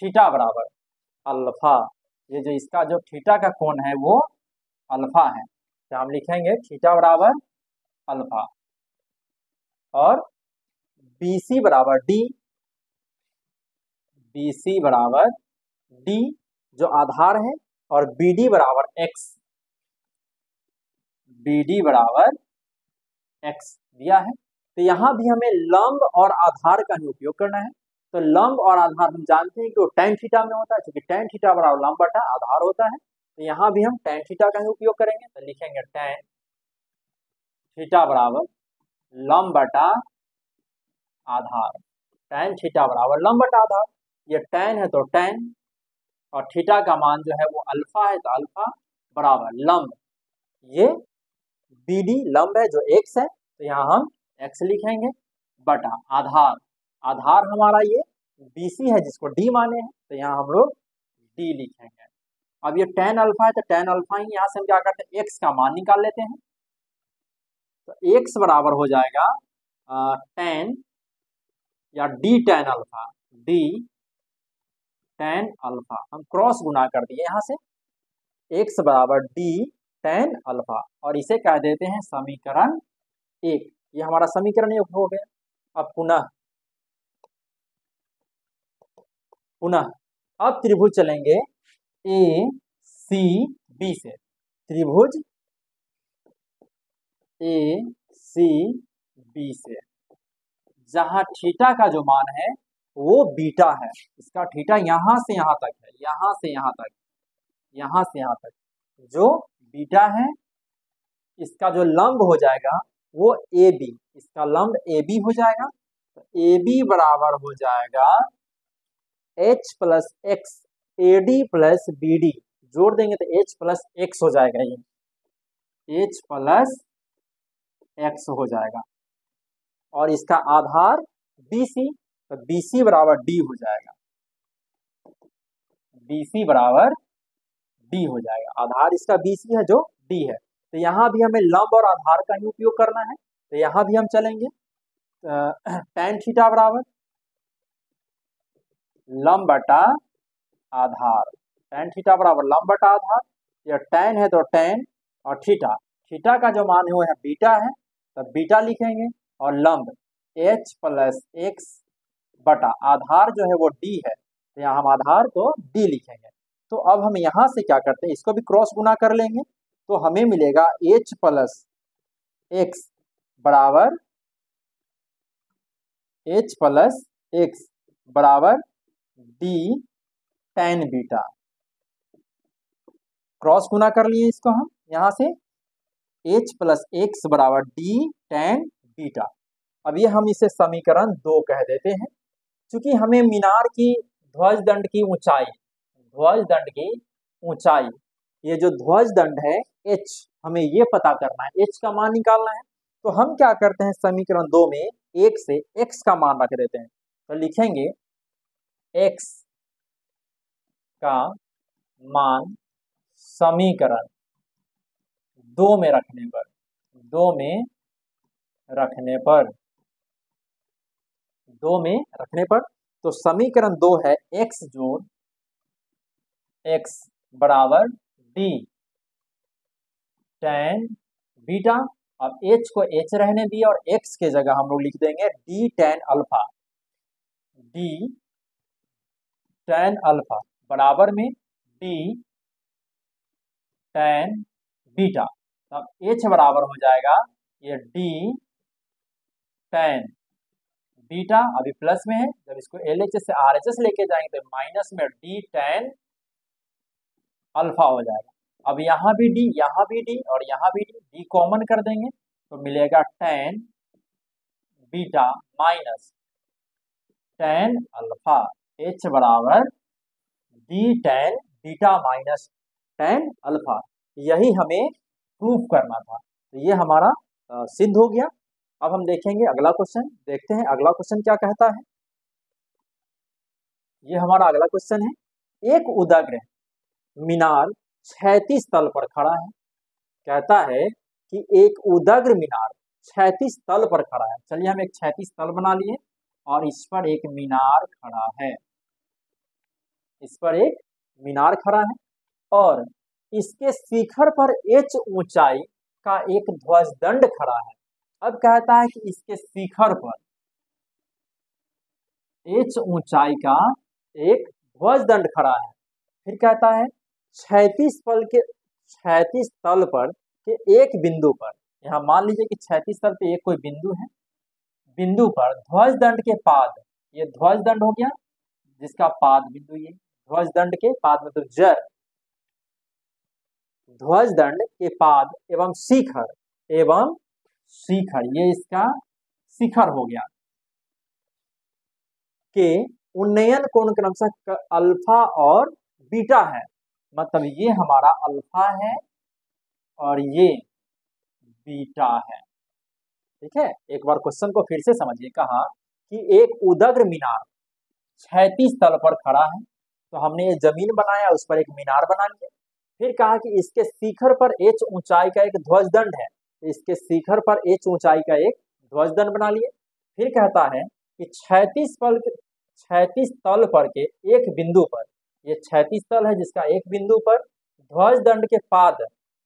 थीटा बराबर अल्फा। ये जो इसका जो थीटा का कोण है वो अल्फा है, तो हम लिखेंगे थीटा बराबर अल्फा। और BC बराबर डी, BC बराबर डी जो आधार है, और BD बराबर एक्स, BD बराबर एक्स दिया है। तो यहाँ भी हमें लंब और आधार का ही उपयोग करना है। तो लंब और आधार हम जानते हैं कि वो tan थीटा में होता है, क्योंकि tan थीटा बराबर लंब बटा आधार होता है। तो यहाँ भी हम tan थीटा का ही उपयोग करेंगे, तो लिखेंगे tan थीटा बराबर लंब बटा आधार। tan थीटा बराबर लंब बटा आधार, ये tan है तो tan, और थीटा का मान जो है वो अल्फा है, तो अल्फा बराबर लंब, ये BD लंब है जो x है, तो यहाँ हम x लिखेंगे बटा आधार। आधार हमारा ये BC है जिसको D माने हैं, तो यहाँ हम लोग D लिखेंगे। अब ये tan अल्फा है, तो tan अल्फा ही यहाँ से हम क्या करते हैं, x का मान निकाल लेते हैं। तो x बराबर हो जाएगा tan या D tan alpha, D tan alpha, हम क्रॉस गुना कर दिए यहाँ से, x बराबर D tan अल्फा, और इसे कह देते हैं समीकरण 1। ये हमारा समीकरण 1 हो गया। अब पुनः अब त्रिभुज चलेंगे ACB से, त्रिभुज ACB से, जहां थीटा का जो मान है वो बीटा है। इसका थीटा यहाँ से यहाँ तक है, यहाँ से यहाँ तक, यहाँ से यहाँ तक जो बीटा है, इसका जो लंब हो जाएगा वो AB, इसका लंब AB हो जाएगा। तो AB बराबर हो जाएगा H plus x, AD plus BD, जोड़ देंगे तो H प्लस एक्स हो जाएगा, ये H प्लस एक्स हो जाएगा। और इसका आधार BC, तो BC बराबर D हो जाएगा, BC बराबर D हो जाएगा। आधार इसका BC है जो D है। तो यहाँ भी हमें लंब और आधार का ही उपयोग करना है, तो यहाँ भी हम चलेंगे tan थीटा बराबर लंब बटा आधार, tan थीटा बराबर लंब बटा आधार। यह tan है तो tan, और थीटा, थीटा का जो मान है वो है बीटा है, तो बीटा लिखेंगे, और लंब H प्लस एक्स बटा आधार जो है वो D है, तो यहाँ हम आधार को D लिखेंगे। तो अब हम यहाँ से क्या करते हैं, इसको भी क्रॉस गुना कर लेंगे, तो हमें मिलेगा H प्लस एक्स बराबर H प्लस एक्स बराबर D tan बीटा। क्रॉस गुना कर लिए इसको हम यहाँ से, H प्लस एक्स बराबर D tan बीटा। अब ये हम इसे समीकरण 2 कह देते हैं। क्योंकि हमें मीनार की ध्वज दंड की ऊंचाई, ध्वज दंड की ऊंचाई, ये जो ध्वज दंड है H, हमें ये पता करना है, H का मान निकालना है। तो हम क्या करते हैं, समीकरण 2 में 1 से x का मान रख देते हैं। तो लिखेंगे x का मान समीकरण 2 में रखने पर, 2 में रखने पर, 2 में रखने पर, तो समीकरण 2 है x जोड़ x बराबर D tan बीटा। अब h को h रहने दिए, और x के जगह हम लोग लिख देंगे D tan alpha, D tan alpha बराबर में D tan बीटा। अब h बराबर हो जाएगा ये D tan बीटा, अभी प्लस में है, जब इसको LHS से RHS लेके जाएंगे तो माइनस में D tan अल्फा हो जाएगा। अब यहाँ भी D, यहाँ भी D, और यहाँ भी D कॉमन कर देंगे, तो मिलेगा tan beta minus tan alpha, H बराबर D tan beta minus tan alpha. यही हमें प्रूफ करना था, तो ये हमारा सिद्ध हो गया। अब हम देखेंगे अगला क्वेश्चन, देखते हैं अगला क्वेश्चन क्या कहता है। ये हमारा अगला क्वेश्चन है, एक उदग्र मीनार क्षैतिज तल पर खड़ा है। कहता है कि एक उदग्र मीनार क्षैतिज तल पर खड़ा है। चलिए हम एक क्षैतिज तल बना लिए, और इस पर एक मीनार खड़ा है। इस पर एक मीनार खड़ा है और इसके शिखर पर h ऊंचाई का एक ध्वजदंड खड़ा है। अब कहता है कि इसके शिखर पर h ऊंचाई का एक ध्वजदंड खड़ा है। फिर कहता है क्षैतिज तल पर के एक बिंदु पर, यहाँ मान लीजिए कि क्षैतिज तल पे एक कोई बिंदु है, बिंदु पर ध्वजदंड के पाद, ये ध्वजदंड हो गया जिसका पाद बिंदु, ये ध्वजदंड के पाद मतलब जड़, ध्वजदंड के पाद एवं शिखर ये इसका शिखर हो गया के उन्नयन कोण क्रमशः अल्फा और बीटा है। मतलब ये हमारा अल्फा है और ये बीटा है। ठीक है, एक बार क्वेश्चन को फिर से समझिए। कहा कि एक उदग्र मीनार क्षैतिज तल पर खड़ा है, तो हमने ये जमीन बनाया, उस पर एक मीनार बना लिया। फिर कहा कि इसके शिखर पर h ऊंचाई का एक ध्वजदंड है, इसके शिखर पर h ऊंचाई का एक ध्वजदंड बना लिए। फिर कहता है कि क्षैतिज तल पर के एक बिंदु पर, ये क्षैतिज तल है जिसका एक बिंदु पर ध्वजदंड के पाद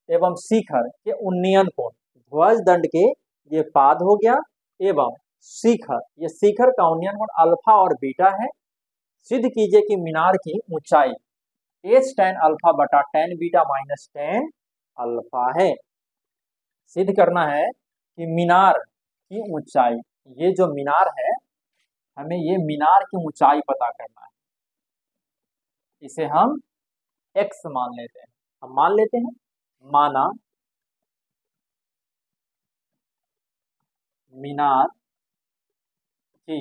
एवं शिखर के उन्नयन कोण, ध्वजदंड के ये पाद हो गया एवं शिखर, ये शिखर का उन्नयन कोण अल्फा और बीटा है। सिद्ध कीजिए कि मीनार की ऊंचाई h tan अल्फा बटा tan beta minus tan alpha है। सिद्ध करना है कि मीनार की ऊंचाई, ये जो मीनार है, हमें ये मीनार की ऊंचाई पता करना है। इसे हम x मान लेते हैं। हम मान लेते हैं, माना मीनार की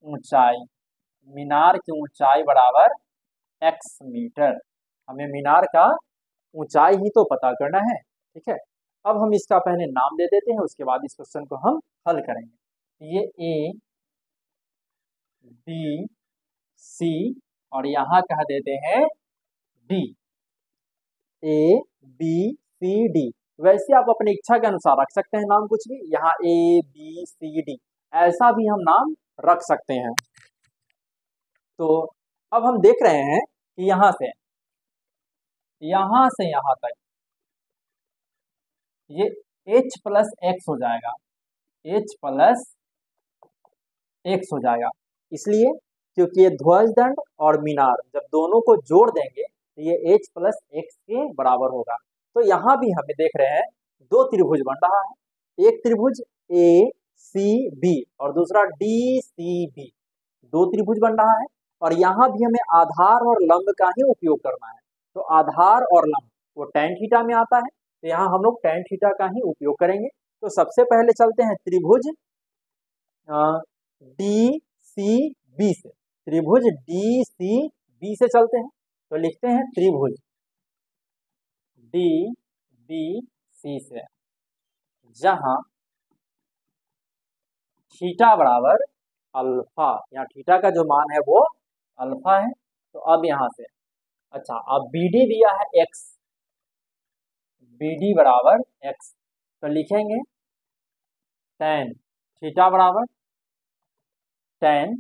ऊंचाई, मीनार की ऊंचाई बराबर x मीटर। हमें मीनार का ऊंचाई ही तो पता करना है। ठीक है, अब हम इसका पहले नाम दे देते हैं, उसके बाद इस क्वेश्चन को हम हल करेंगे। ये A B C और यहाँ कह देते हैं D, A B C D। वैसे आप अपनी इच्छा के अनुसार रख सकते हैं नाम कुछ भी, यहाँ A B C D ऐसा भी हम नाम रख सकते हैं। तो अब हम देख रहे हैं कि यहाँ से यहाँ तक ये h प्लस एक्स हो जाएगा, h प्लस एक्स हो जाएगा। इसलिए क्योंकि ये ध्वजदंड और मीनार जब दोनों को जोड़ देंगे तो ये h प्लस एक्स के बराबर होगा। तो यहाँ भी हमें देख रहे हैं दो त्रिभुज बन रहा है, एक त्रिभुज ACB और दूसरा DCB, दो त्रिभुज बन रहा है। और यहाँ भी हमें आधार और लंब का ही उपयोग करना है। तो आधार और लंब वो tan थीटा में आता है, तो यहाँ हम लोग tan थीटा का ही उपयोग करेंगे। तो सबसे पहले चलते हैं त्रिभुज DCB से, त्रिभुज DCB से चलते हैं। तो लिखते हैं त्रिभुज DBC से, जहां थीटा बराबर अल्फा, यहाँ थीटा का जो मान है वो अल्फा है। तो अब यहाँ से अच्छा, अब BD दिया है x, BD बराबर x, तो लिखेंगे tan थीटा बराबर tan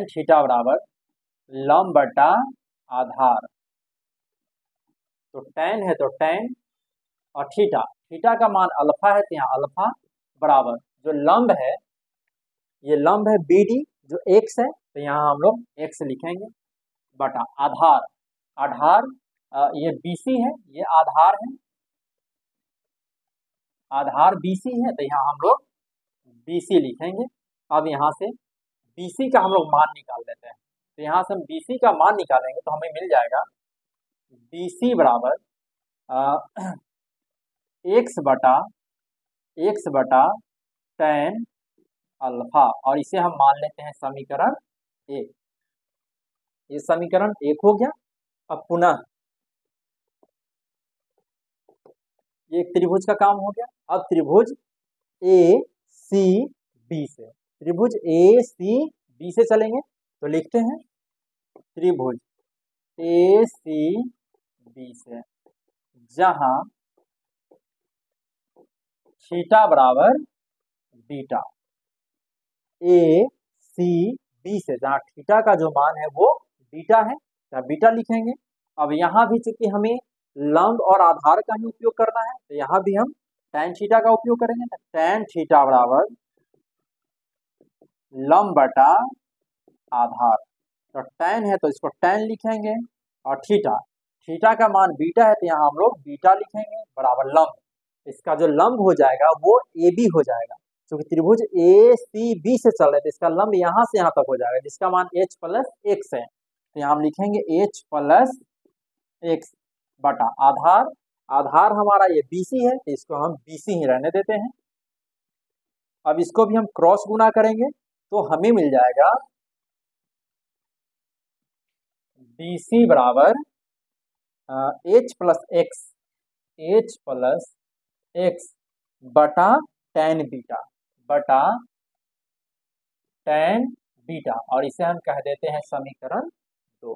थीटा बराबर लंब बटा आधार। तो tan है तो tan और थीटा का मान अल्फा है, तो यहाँ अल्फा बराबर जो लंब है, ये लंब है BD जो x है, तो यहाँ हम लोग x लिखेंगे बटा आधार ये BC है, ये आधार है, आधार BC है, तो यहाँ हम लोग BC लिखेंगे। अब यहाँ से BC का हम लोग मान निकाल लेते हैं। तो यहाँ से हम BC का मान निकालेंगे तो हमें मिल जाएगा BC बराबर x बटा tan अल्फा, और इसे हम मान लेते हैं समीकरण 1। ये समीकरण 1 हो गया। अब पुनः ये त्रिभुज का काम हो गया। अब त्रिभुज ACB से, त्रिभुज ACB से चलेंगे तो लिखते हैं त्रिभुज ACB से, जहां थीटा बराबर बीटा, ए सी बी से, जहाँ थीटा का जो मान है वो बीटा है, तो बीटा लिखेंगे। अब यहाँ भी चूंकि हमें लंब और आधार का ही उपयोग करना है, तो यहाँ भी हम tan थीटा का उपयोग करेंगे। तो tan थीटा बराबर लंब बटा आधार, तो tan है तो इसको tan लिखेंगे, और थीटा, थीटा का मान बीटा है तो यहाँ हम लोग बीटा लिखेंगे, बराबर लंब, इसका जो लंब हो जाएगा वो ए बी हो जाएगा, क्योंकि त्रिभुज ए सी बी से चल रहे थे, इसका लंब यहाँ से यहाँ तक हो जाएगा, जिसका मान h प्लस एक्स है, तो यहाँ हम लिखेंगे h प्लस एक्स बटा आधार, आधार हमारा ये BC है, तो इसको हम BC ही रहने देते हैं। अब इसको भी हम क्रॉस गुना करेंगे तो हमें मिल जाएगा BC बराबर h प्लस एक्स बटा tan बीटा बटा tan बीटा, और इसे हम कह देते हैं समीकरण 2।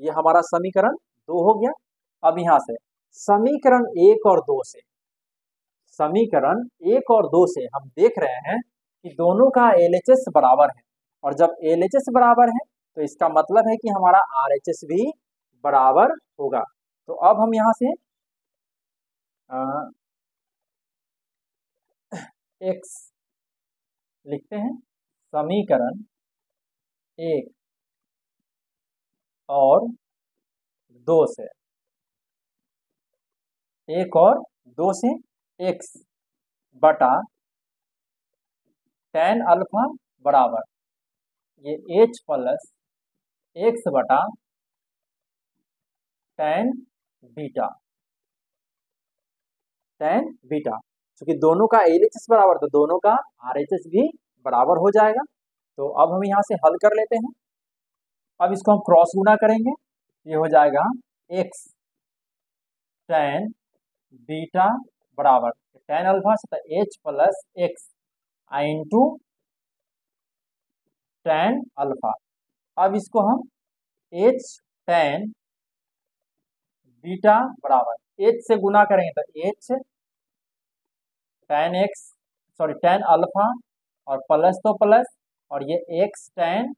ये हमारा समीकरण 2 हो गया। अब यहाँ से समीकरण 1 और 2 से, समीकरण 1 और 2 से हम देख रहे हैं कि दोनों का LHS बराबर है, और जब LHS बराबर है तो इसका मतलब है कि हमारा RHS भी बराबर होगा। तो अब हम यहाँ से x लिखते हैं, समीकरण 1 और 2 से, 1 और 2 से x बटा tan अल्फा बराबर ये h प्लस एक्स बटा tan बीटा, tan बीटा, क्योंकि दोनों का LHS बराबर तो दोनों का RHS भी बराबर हो जाएगा। तो अब हम यहाँ से हल कर लेते हैं। अब इसको हम क्रॉस गुना करेंगे, ये हो जाएगा x tan बीटा बराबर tan अल्फा से h plus x into tan alpha. अब इसको हम h tan बीटा बराबर h से गुना करेंगे तो h tan x sorry tan alpha और प्लस तो प्लस, और ये x tan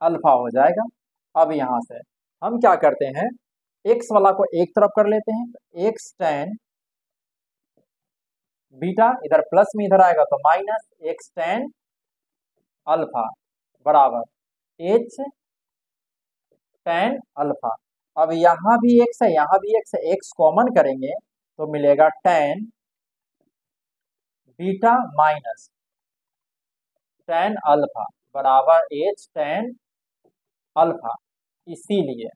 अल्फा हो जाएगा। अब यहाँ से हम क्या करते हैं, x वाला को एक तरफ कर लेते हैं, तो x tan बीटा इधर प्लस में इधर आएगा तो माइनस x tan अल्फा बराबर h tan अल्फा। अब यहाँ भी x है, यहाँ भी x है, x कॉमन करेंगे तो मिलेगा tan beta minus tan alpha बराबर h tan अल्फा। इसीलिए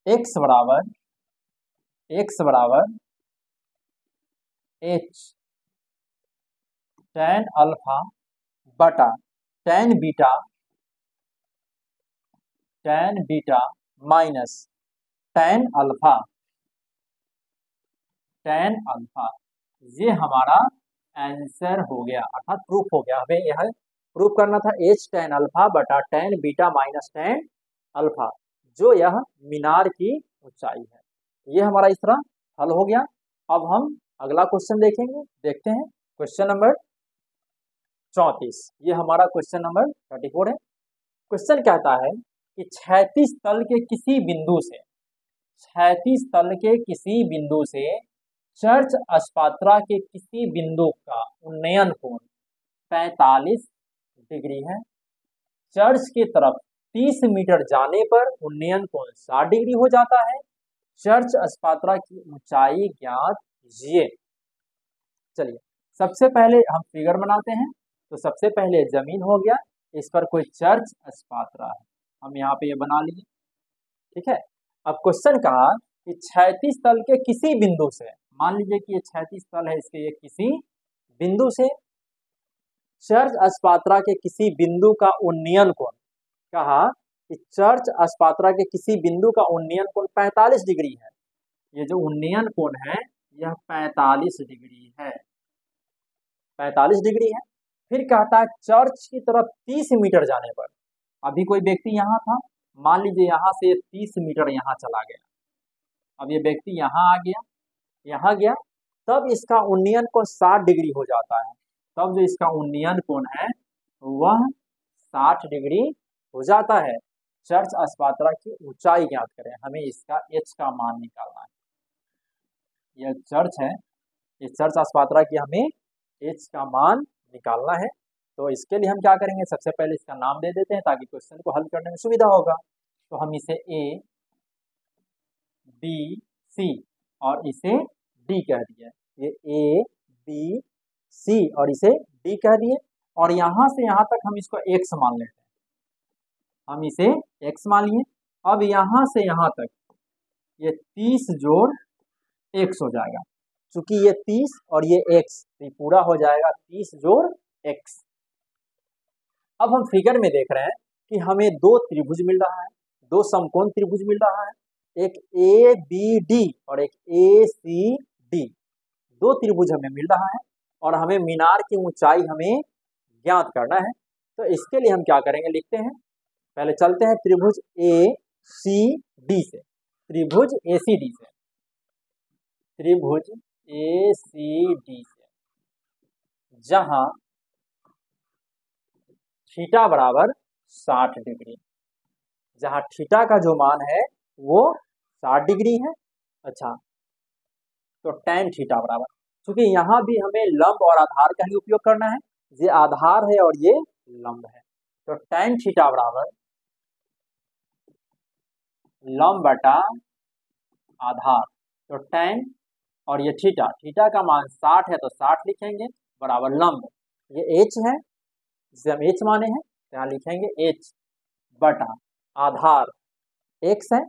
x बराबर h tan अल्फा बटा tan beta minus tan alpha, ये हमारा आंसर हो गया, अर्थात प्रूफ हो गया। हमें यह प्रूफ करना था h tan अल्फा बटा tan beta minus tan alpha, जो यह मीनार की ऊंचाई है। ये हमारा इस तरह हल हो गया। अब हम अगला क्वेश्चन देखेंगे, देखते हैं क्वेश्चन नंबर 34। ये हमारा क्वेश्चन नंबर 34 है। क्वेश्चन कहता है कि क्षैतिज तल के किसी बिंदु से, क्षैतिज तल के किसी बिंदु से चर्च अस्पात्रा के किसी बिंदु का उन्नयन कोण 45 डिग्री है। चर्च की तरफ 30 मीटर जाने पर उन्नयन कोण 60 डिग्री हो जाता है। चर्च अस्पात्रा की ऊंचाई ज्ञात कीजिए। चलिए सबसे पहले हम फिगर बनाते हैं। तो सबसे पहले जमीन हो गया, इस पर कोई चर्च अस्पात्रा है, हम यहाँ पे ये बना लिए, ठीक है। अब क्वेश्चन कहा कि क्षैतिज तल के किसी बिंदु से, मान लीजिए कि ये क्षैतिज तल है, इसके ये किसी बिंदु से चर्च अस्पात्रा के किसी बिंदु का उन्नयन कोण, कहा कि चर्च अस्पात्रा के किसी बिंदु का उन्नयन कोण 45 डिग्री है। ये जो उन्नयन कोण है यह 45 डिग्री है, 45 डिग्री है। फिर कहता है चर्च की तरफ 30 मीटर जाने पर, अभी कोई व्यक्ति यहाँ था, मान लीजिए यहाँ से 30 मीटर यहाँ चला गया, अब ये व्यक्ति यहाँ आ गया, यहाँ गया, तब इसका उन्नयन कोण 60 डिग्री हो जाता है। तब जो इसका उन्नयन कोण है वह 60 डिग्री हो जाता है। चर्च स्पात्रा की ऊंचाई ज्ञात करें, हमें इसका h का मान निकालना है। यह चर्च है, इस चर्च स्पात्रा की हमें h का मान निकालना है। तो इसके लिए हम क्या करेंगे, सबसे पहले इसका नाम दे देते हैं ताकि क्वेश्चन को हल करने में सुविधा होगा। तो हम इसे A, B, C और इसे D कह दिए। ये A, B, C और इसे D कह दिए, और यहाँ से यहाँ तक हम इसको x मान लेते हैं। हम इसे x मान लिए। अब यहाँ से यहाँ तक ये 30 जोड़ x हो जाएगा, चूंकि ये 30 और ये x, तो पूरा हो जाएगा 30 जोड़ x। अब हम फिगर में देख रहे हैं कि हमें दो त्रिभुज मिल रहा है, दो समकोण त्रिभुज मिल रहा है, एक ABD और एक ACD, दो त्रिभुज हमें मिल रहा है और हमें मीनार की ऊंचाई हमें ज्ञात करना है। तो इसके लिए हम क्या करेंगे, लिखते हैं, पहले चलते हैं त्रिभुज ACD से, त्रिभुज ACD से, त्रिभुज ACD से, जहां थीटा बराबर 60 डिग्री, जहां थीटा का जो मान है वो 60 डिग्री है। अच्छा, तो tan थीटा बराबर, क्योंकि यहाँ भी हमें लंब और आधार का ही उपयोग करना है, ये आधार है और ये लंब है, तो tan थीटा बराबर लंब बटा आधार, तो tan और ये थीटा, थीटा का मान 60 है तो 60 लिखेंगे बराबर लंब, ये h है जिसे हम h माने हैं, तो यहाँ लिखेंगे h बटा आधार x है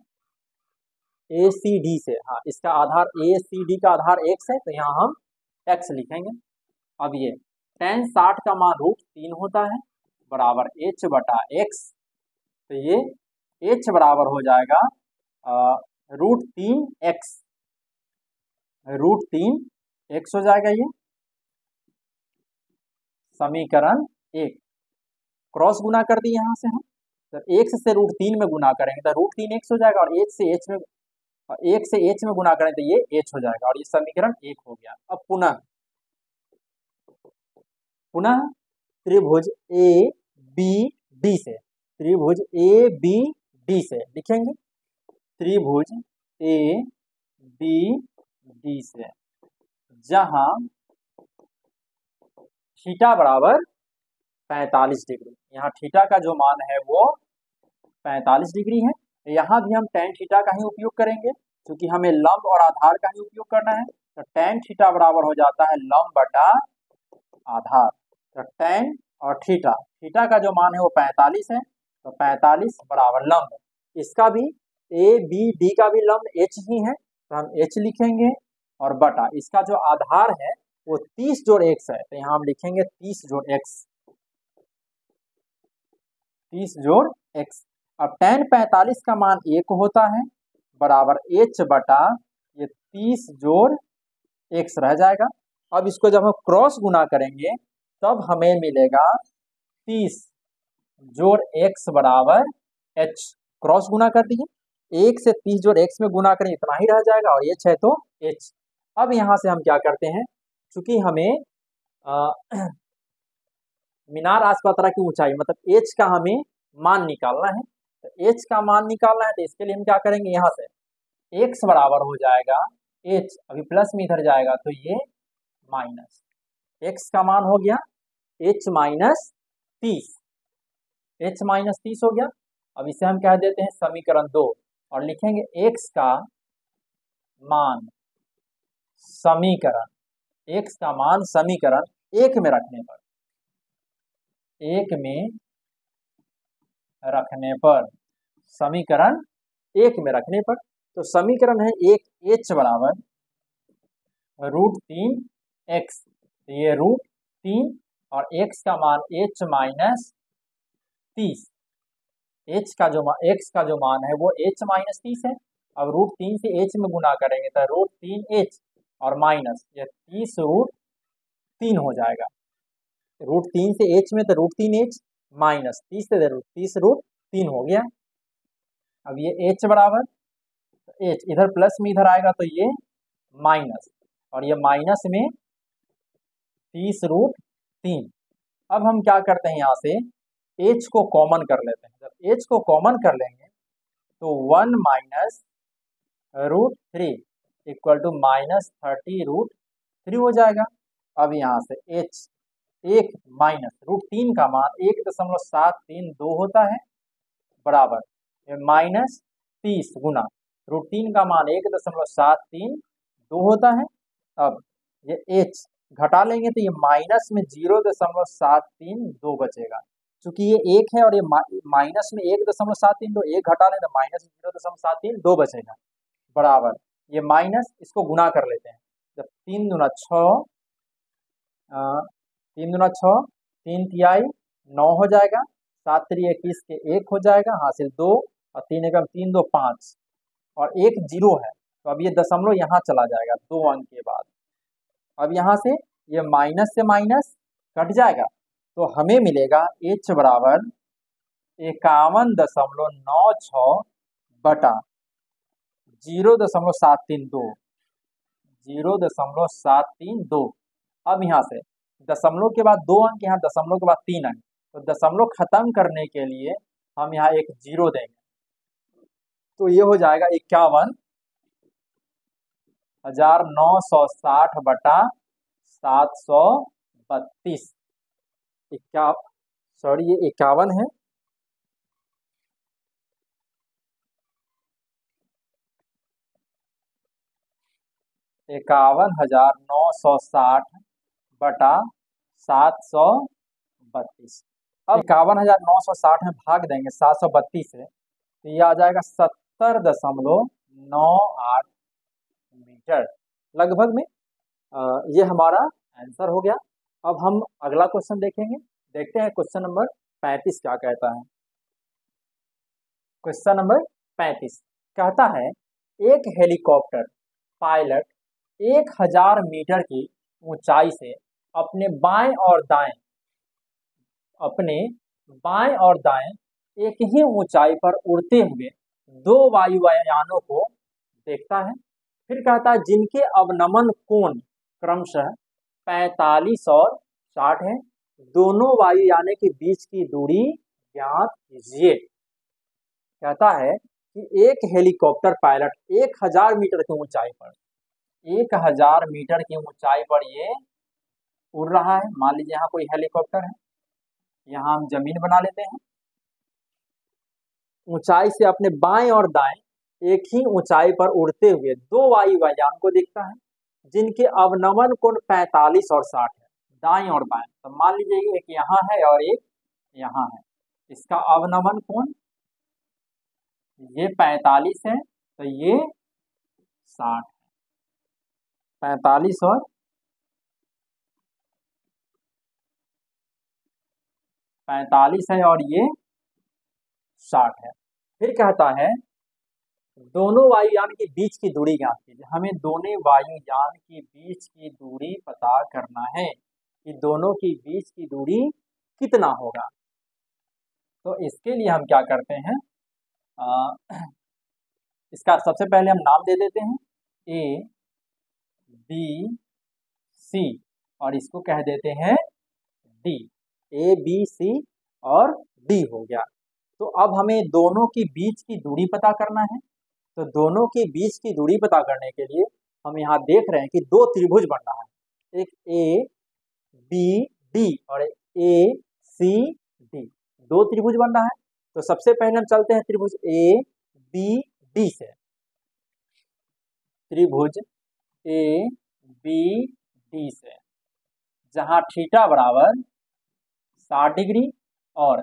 ACD से, हाँ इसका आधार ACD का आधार x है, तो यहाँ हम x लिखेंगे। अब ये tan 60 का मान √3 होता है बराबर h बटा x, तो ये h बराबर हो जाएगा √3x, √3x हो जाएगा। ये समीकरण 1 क्रॉस गुना कर दी यहाँ से हम, तो x से √3 में गुना करेंगे तो √3x हो जाएगा, और h से h में, एक से h में गुना करें तो ये h हो जाएगा, और ये समीकरण 1 हो गया। अब पुनः त्रिभुज ABD से, त्रिभुज ABD से लिखेंगे, त्रिभुज ABD से, जहां थीटा बराबर 45 डिग्री, यहाँ थीटा का जो मान है वो 45 डिग्री है। यहाँ भी हम tan थीटा का ही उपयोग करेंगे, क्योंकि हमें लंब और आधार का ही उपयोग करना है, तो tan थीटा बराबर हो जाता है लंब बटा आधार, तो tan और थीटा, थीटा का जो मान है वो 45 है, तो 45 बराबर लंब, इसका भी ABD का भी लंब h ही है, तो हम h लिखेंगे, और बटा इसका जो आधार है वो 30 जोड़ x है, तो यहाँ हम लिखेंगे 30 जोड़ x, 30 जोड़ x। अब tan 45 का मान 1 होता है बराबर h बटा ये 30 जोड़ x रह जाएगा। अब इसको जब हम क्रॉस गुना करेंगे तब हमें मिलेगा 30 जोड़ x बराबर h, क्रॉस गुना कर दिए, 1 से 30 जोड़ x में गुना करें इतना ही रह जाएगा, और h है तो h। अब यहाँ से हम क्या करते हैं, चूंकि हमें मीनार आस्पात्रा की ऊंचाई मतलब h का हमें मान निकालना है, तो h का मान निकालना है, तो इसके लिए हम क्या करेंगे, यहाँ से x बराबर हो जाएगा h, अभी प्लस में इधर जाएगा तो ये माइनस, x का मान हो गया h माइनस 30, h माइनस 30 हो गया। अब इसे हम कह देते हैं समीकरण 2, और लिखेंगे x का मान समीकरण, x का मान समीकरण 1 में रखने पर, 1 में रखने पर, समीकरण 1 में रखने पर, तो समीकरण है 1 h बराबर √3x, ये √3 और x का मान h माइनस 30, x का जो मान है वो h माइनस 30 है। अब √3 से h में गुना करेंगे तो √3h और माइनस ये 30 √3 हो जाएगा, √3 से h में तो √3h माइनस 30 से 30 √3 हो गया। अब ये h बराबर, h इधर प्लस में इधर आएगा तो ये माइनस, और ये माइनस में 30 √3 3। अब हम क्या करते हैं, यहाँ से h को कॉमन कर लेते हैं। जब h को कॉमन कर लेंगे तो 1 माइनस √3 इक्वल टू -30√3 हो जाएगा। अब यहाँ से h 1 माइनस √3 का मान 1.732 होता है, बराबर -30 गुना √3 का मान 1.732 होता है। अब ये h घटा लेंगे तो ये माइनस में 0.732 बचेगा। चूंकि ये 1 है और ये माइनस में 1.732, 1 घटा लें तो माइनस 0.732 बचेगा, बराबर ये माइनस, इसको गुना कर लेते हैं। जब 3 दूना 6, 3 दूना 6, 3 तिहाई 9 हो जाएगा, 7 3 21 के 1 हो जाएगा, हासिल 2 और 3 एकम 3 2 5 और 1 0 है, तो अब ये दशमलव यहाँ चला जाएगा 2 अंक के बाद। अब यहाँ से ये माइनस से माइनस कट जाएगा तो हमें मिलेगा h बराबर 51.96 बटा 0.732, 0.732। अब यहाँ से दशमलव के बाद 2 अंक, यहाँ दशमलव के बाद 3 अंक, तो दशमलव खत्म करने के लिए हम यहाँ एक 0 देंगे, तो ये हो जाएगा 51,960 बटा 732। सॉरी ये 51 है, ₹51,960 बटा 732। अब 51,960 में भाग देंगे 732 से, तो ये आ जाएगा 70.98 मीटर लगभग में। ये हमारा आंसर हो गया। अब हम अगला क्वेश्चन देखेंगे, देखते हैं क्वेश्चन नंबर 35 क्या कहता है। क्वेश्चन नंबर 35 कहता है, एक हेलीकॉप्टर पायलट 1000 मीटर की ऊंचाई से अपने बाएं और दाएं एक ही ऊंचाई पर उड़ते हुए 2 वायुयानों को देखता है। फिर कहता है जिनके अवनमन कोण क्रमशः 45 और 60 है, दोनों वायुयानों के बीच की दूरी ज्ञात कीजिए। कहता है कि एक हेलीकॉप्टर पायलट 1000 मीटर की ऊंचाई पर 1000 मीटर की ऊंचाई पर ये उड़ रहा है। मान लीजिए यहाँ कोई हेलीकॉप्टर है, यहाँ हम जमीन बना लेते हैं, ऊंचाई से अपने बाएं और दाएं एक ही ऊंचाई पर उड़ते हुए 2 वायुयान को देखता है जिनके अवनमन कोण 45 और 60 है, दाएं और बाएं। तो मान लीजिए एक यहाँ है और एक यहाँ है, इसका अवनमन कोण ये 45 है तो ये 60 है, 45 और 45 है और ये 60 है। फिर कहता है दोनों वायुयान के बीच की दूरी ज्ञात कीजिए। हमें दोनों वायुयान के बीच की दूरी पता करना है कि दोनों के बीच की दूरी कितना होगा। तो इसके लिए हम क्या करते हैं, इसका सबसे पहले हम नाम दे देते हैं A B C और इसको कह देते हैं D। A B C और D हो गया। तो अब हमें दोनों के बीच की दूरी पता करना है। तो दोनों के बीच की दूरी पता करने के लिए हम यहाँ देख रहे हैं कि 2 त्रिभुज बन रहा है, एक A B D और एक A C D, 2 त्रिभुज बन रहा है। तो सबसे पहले हम चलते हैं त्रिभुज A B D से। त्रिभुज A B D से जहाँ थीटा बराबर 60 डिग्री और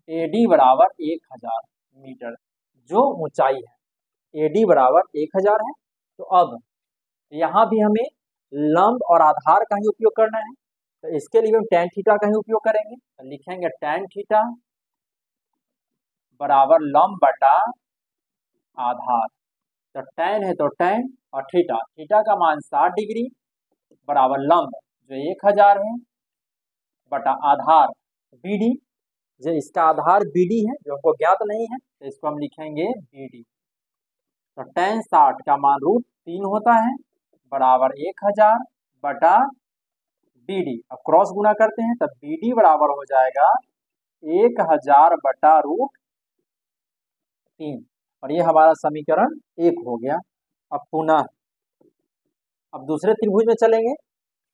AD बराबर 1000 मीटर जो ऊंचाई है, AD बराबर 1000 है। तो अब यहाँ भी हमें लंब और आधार का ही उपयोग करना है, तो इसके लिए हम tan थीटा का ही उपयोग करेंगे। तो लिखेंगे tan थीटा बराबर लंब बटा आधार। तो tan है तो tan और थीटा का मान 60 डिग्री बराबर लंब जो 1000 है बटा आधार BD, जो इसका आधार BD है जो हमको ज्ञात नहीं है, तो इसको हम लिखेंगे BD। तो tan 60 का मान √3 होता है बराबर 1000 बटा बी डी। अब क्रॉस गुना करते हैं तब बी डी बराबर हो जाएगा 1000/√3 और ये हमारा समीकरण 1 हो गया। अब पुनः अब दूसरे त्रिभुज में चलेंगे,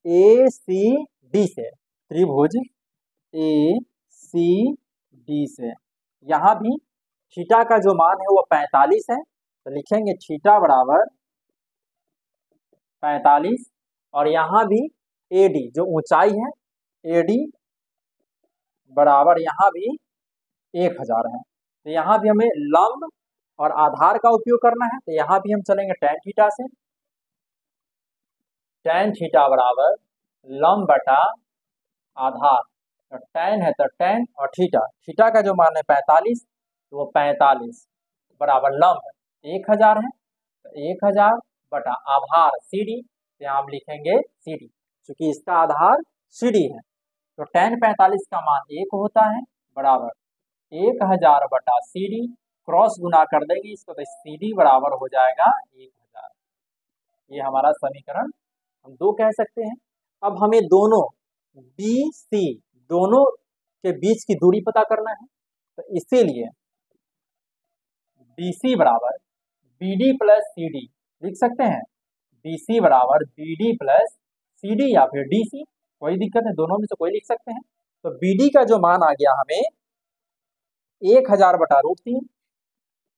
ए सी डी से, त्रिभुज ए सी डी से, यहाँ भी थीटा का जो मान है वो 45 है, तो लिखेंगे थीटा बराबर 45 और यहाँ भी ए डी जो ऊंचाई है, ए डी बराबर यहाँ भी 1000 है। तो यहाँ भी हमें लंब और आधार का उपयोग करना है, तो यहाँ भी हम चलेंगे tan थीटा से, tan थीटा बराबर लंब बटा आधार, तो tan है तो tan और थीटा का जो मान है 45, तो वो 45 बराबर लंब 1000 है, तो 1000 बटा आधार सी डी, तो यहाँ हम लिखेंगे सी डी, चूंकि इसका आधार सी डी है, तो tan 45 का मान 1 होता है बराबर 1000 बटा सी डी, क्रॉस गुना कर देंगे इसको तो सी डी बराबर हो जाएगा 1000। ये हमारा समीकरण हम 2 कह सकते हैं। अब हमें दोनों बी सी दोनों के बीच की दूरी पता करना है, तो इसीलिए बी सी बराबर B D plus C D लिख सकते हैं, बी सी बराबर B D plus C D या फिर डी सी, कोई दिक्कत है, दोनों में से कोई लिख सकते हैं। तो बी डी का जो मान आ गया हमें 1000/√3,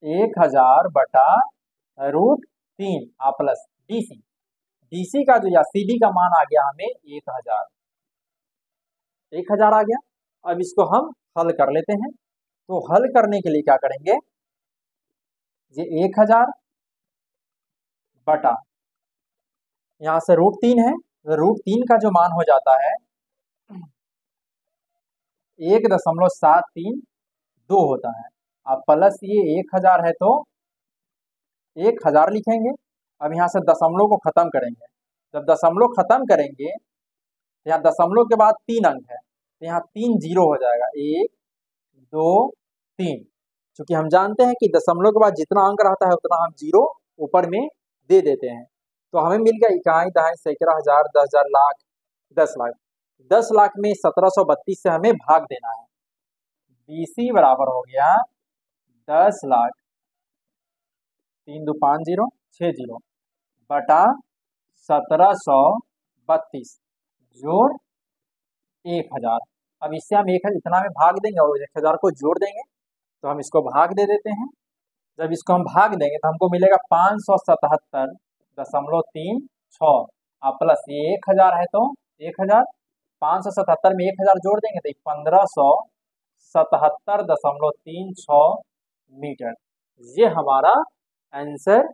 1000/√3 प्लस डीसी, डीसी का जो या सीडी का मान आ गया हमें 1000 आ गया। अब इसको हम हल कर लेते हैं, तो हल करने के लिए क्या करेंगे, ये 1000 बटा यहाँ से √3 है, तो √3 का जो मान हो जाता है 1.732 होता है, अब प्लस ये 1000 है तो 1000 लिखेंगे। अब यहाँ से दशमलव को खत्म करेंगे, जब दशमलव खत्म करेंगे तो यहाँ दशमलव के बाद 3 अंक है, तो यहाँ 3 जीरो हो जाएगा, 1 2 3, क्योंकि हम जानते हैं कि दशमलव के बाद जितना अंक रहता है उतना हम जीरो ऊपर में दे देते हैं। तो हमें मिल गया इकाई, दहाई, सैकड़ा, हजार, 10,000, लाख, 10 लाख। 10 लाख में 1732 से हमें भाग देना है, बीसी बराबर हो गया 10 लाख 3 2 5 0 6 0 बटा 1732 जोड़ 1000। अब इससे हम इतना में भाग देंगे और 1000 को जोड़ देंगे, तो हम इसको भाग दे देते हैं। जब इसको हम भाग देंगे तो हमको मिलेगा 577.36 प्लस ये 1000 है तो 1000, 577 में 1000 जोड़ देंगे तो 1577.36 मीटर। ये हमारा आंसर